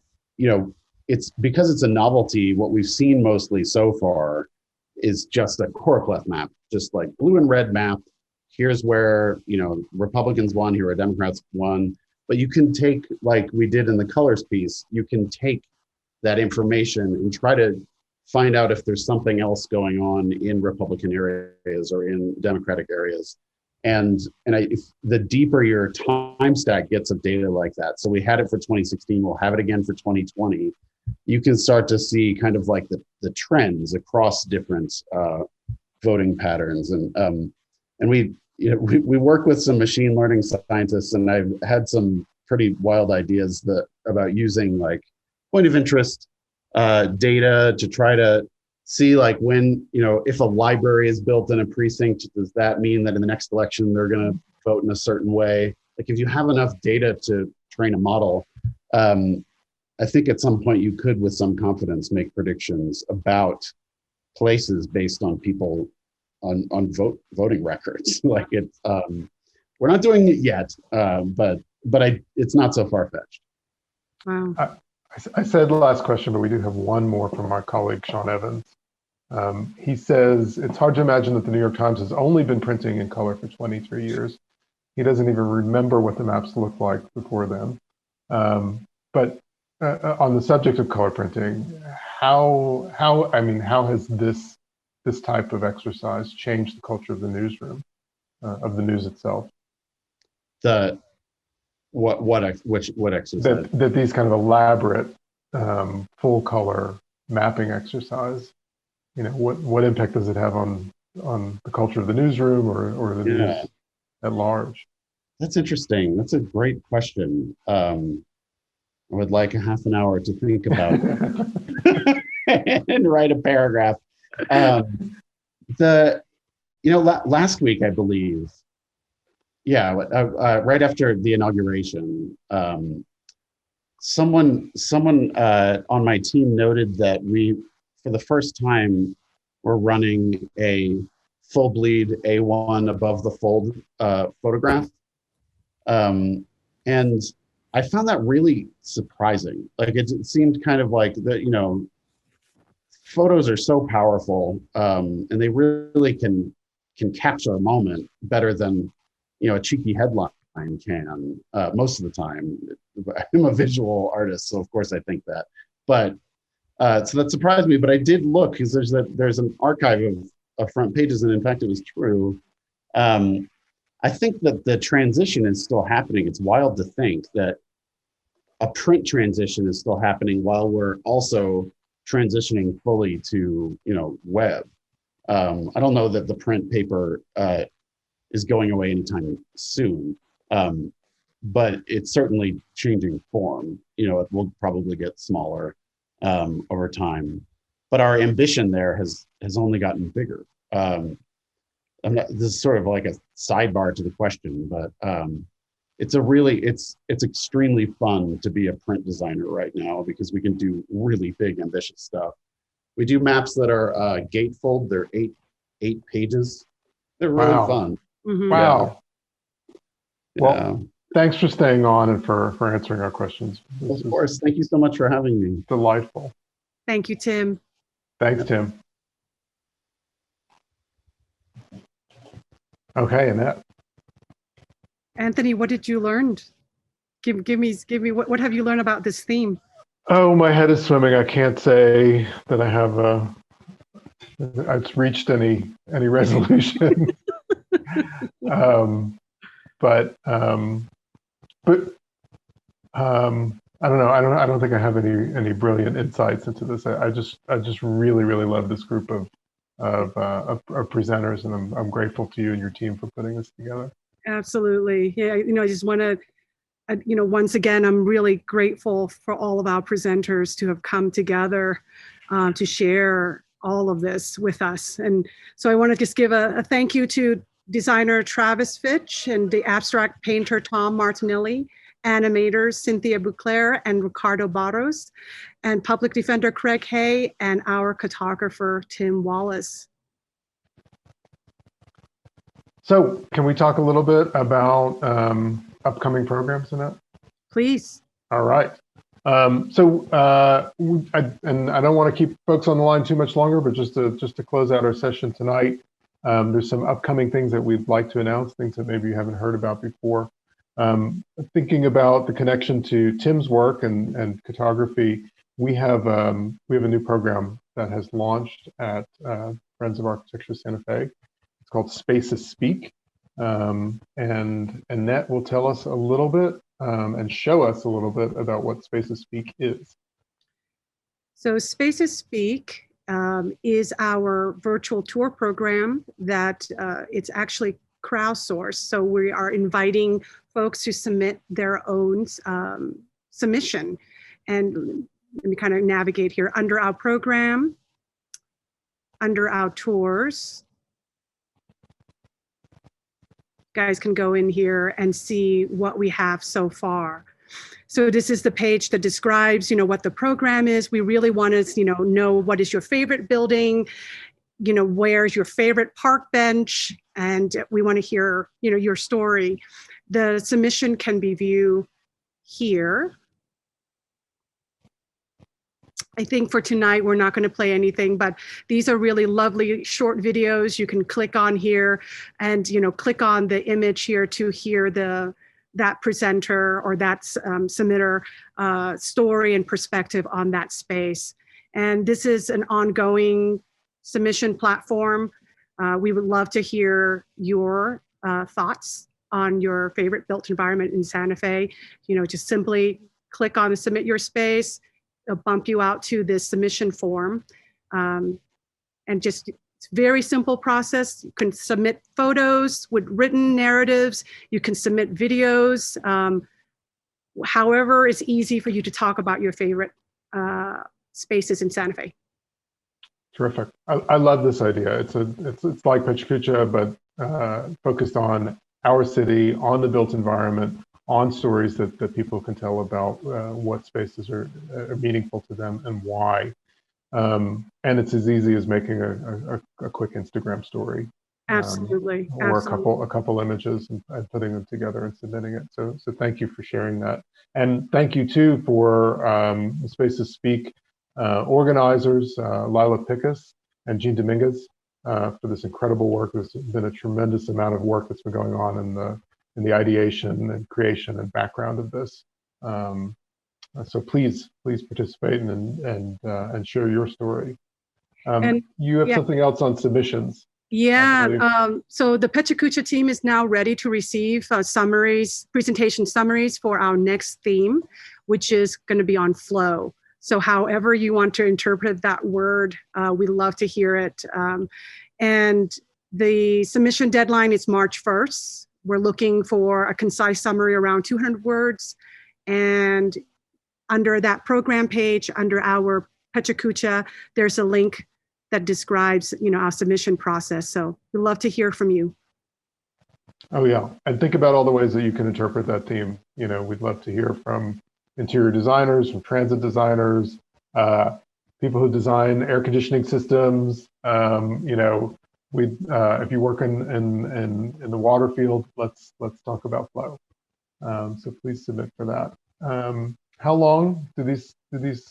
it's because it's a novelty. What we've seen mostly so far is just a choropleth map, just like blue and red map. Here's where, Republicans won, here are Democrats won. But you can take, like we did in the colors piece, you can take that information and try to find out if there's something else going on in Republican areas or in Democratic areas. And if the deeper your time stack gets of data like that, so we had it for 2016, we'll have it again for 2020, you can start to see kind of like the trends across different voting patterns. And we work with some machine learning scientists, and I've had some pretty wild ideas about using like point of interest data to try to see like when, if a library is built in a precinct, does that mean that in the next election they're going to vote in a certain way? Like if you have enough data to train a model, I think at some point you could with some confidence make predictions about places based on people on voting records. Like it's we're not doing it yet, but it's not so far-fetched. Wow. I said the last question, but we do have one more from our colleague Sean Evans. He says it's hard to imagine that the New York Times has only been printing in color for 23 years. He doesn't even remember what the maps looked like before then. But on the subject of color printing, how has this type of exercise changed the culture of the newsroom, of the news itself? What exercise? That these kind of elaborate full color mapping exercise, what impact does it have on the culture of the newsroom or the news at large? That's interesting. That's a great question. I would like a half an hour to think about it and write a paragraph. last week, I believe, right after the inauguration, someone on my team noted that we, for the first time, were running a full bleed A1 above the fold photograph. And I found that really surprising. Like it seemed kind of like that, photos are so powerful, and they really can capture a moment better than a cheeky headline can most of the time. I'm a visual artist, so of course I think that. But so that surprised me. But I did look because there's an archive of front pages, and in fact it was true. I think that the transition is still happening. It's wild to think that a print transition is still happening while we're also transitioning fully to web. I don't know that the print paper is going away anytime soon, but it's certainly changing form. It will probably get smaller over time, but our ambition there has only gotten bigger. This is sort of like a sidebar to the question, but it's extremely fun to be a print designer right now because we can do really big, ambitious stuff. We do maps that are gatefold. They're eight pages. They're really fun. Mm-hmm. Wow. Well, thanks for staying on and for answering our questions. Of course. Thank you so much for having me. Delightful. Thank you, Tim. Thanks, Tim. Okay, Annette. Anthony, what did you learn? Give me what have you learned about this theme? Oh, my head is swimming. I can't say that I have I've reached any resolution. But I don't know. I don't think I have any brilliant insights into this. I just really love this group of presenters, and I'm grateful to you and your team for putting this together. Absolutely. Yeah. I just want to, once again, I'm really grateful for all of our presenters to have come together to share all of this with us. And so I want to just give a thank you to designer Travis Fitch and the abstract painter Tom Martinelli, animators Cynthia Beauclair and Ricardo Barros, and public defender Craig Hay, and our cartographer Tim Wallace. So can we talk a little bit about upcoming programs, Annette? Please. All right. I don't want to keep folks on the line too much longer, but just to close out our session tonight, there's some upcoming things that we'd like to announce, things that maybe you haven't heard about before. Thinking about the connection to Tim's work and cartography, we have a new program that has launched at Friends of Architecture Santa Fe. It's called Spaces Speak, and Annette will tell us a little bit and show us a little bit about what Spaces Speak is. So Spaces Speak is our virtual tour program that it's actually crowdsourced. So we are inviting folks to submit their own submission. And let me kind of navigate here under our program, under our tours. Guys can go in here and see what we have so far. So this is the page that describes, what the program is. We really want to, know what is your favorite building, where's your favorite park bench, and we want to hear, your story. The submission can be viewed here. I think for tonight, we're not going to play anything, but these are really lovely short videos. You can click on here and, click on the image here to hear that presenter or that submitter story and perspective on that space. And this is an ongoing submission platform. We would love to hear your thoughts on your favorite built environment in Santa Fe. Just simply click on the submit your space. It'll bump you out to this submission form. And just, it's a very simple process. You can submit photos with written narratives. You can submit videos. However, it's easy for you to talk about your favorite spaces in Santa Fe. Terrific. I love this idea. It's like PechaKucha, but focused on our city, on the built environment, on stories that people can tell about what spaces are meaningful to them and why. And it's as easy as making a quick Instagram story. Absolutely. Or Absolutely. a couple images and putting them together and submitting it. So thank you for sharing that. And thank you too for the Spaces Speak organizers, Lila Pickus and Jean Dominguez, for this incredible work. There's been a tremendous amount of work that's been going on in the ideation and creation and background of this. So please participate and share your story. And you have yeah. something else on submissions. Yeah, so the PechaKucha team is now ready to receive presentation summaries for our next theme, which is going to be on flow. So however you want to interpret that word, we love to hear it. And the submission deadline is March 1st. We're looking for a concise summary around 200 words. And under that program page, under our PechaKucha, there's a link that describes, our submission process. So we'd love to hear from you. Oh yeah, and think about all the ways that you can interpret that theme. We'd love to hear from interior designers, from transit designers, people who design air conditioning systems. If you work in the water field, let's talk about flow. So please submit for that. How long do these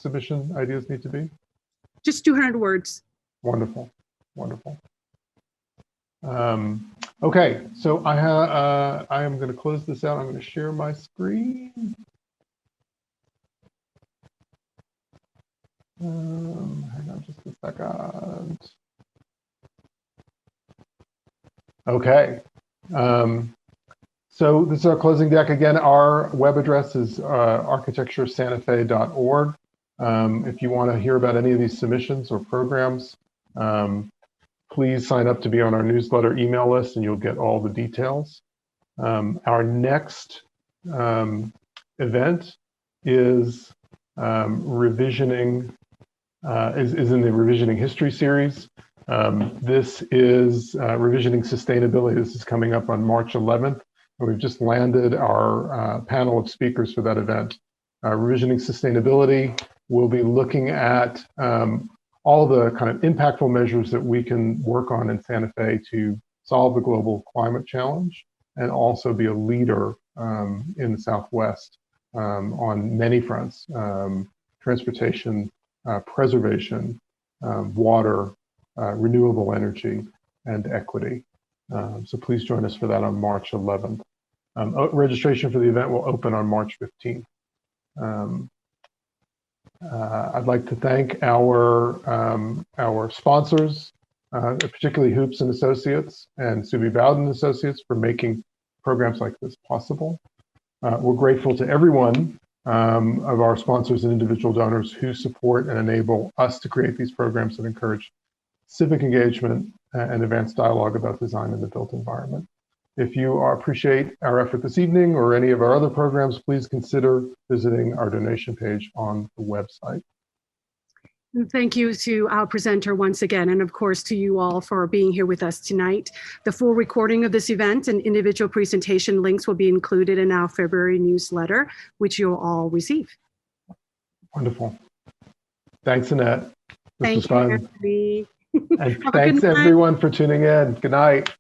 submission ideas need to be? Just 200 words. Wonderful. Okay, so I am going to close this out. I'm going to share my screen. Hang on just a second. Okay. So this is our closing deck. Again, our web address is architecturesantafe.org. If you want to hear about any of these submissions or programs, please sign up to be on our newsletter email list and you'll get all the details. Our next event is revisioning, is in the Revisioning History series. This is Revisioning Sustainability. This is coming up on March 11th. And we've just landed our panel of speakers for that event. Revisioning Sustainability, we'll be looking at all the kind of impactful measures that we can work on in Santa Fe to solve the global climate challenge and also be a leader in the Southwest on many fronts: transportation, preservation, water, renewable energy, and equity. So please join us for that on March 11th. Registration for the event will open on March 15th. I'd like to thank our sponsors, particularly Hoops and Associates and Subi Bowden Associates, for making programs like this possible. We're grateful to everyone of our sponsors and individual donors who support and enable us to create these programs that encourage civic engagement and advanced dialogue about design in the built environment. If you appreciate our effort this evening or any of our other programs, please consider visiting our donation page on the website. And thank you to our presenter once again, and of course to you all for being here with us tonight. The full recording of this event and individual presentation links will be included in our February newsletter, which you'll all receive. Wonderful. Thanks, Annette. This was Thank you, fun. Anthony. And thanks everyone for tuning in. Good night.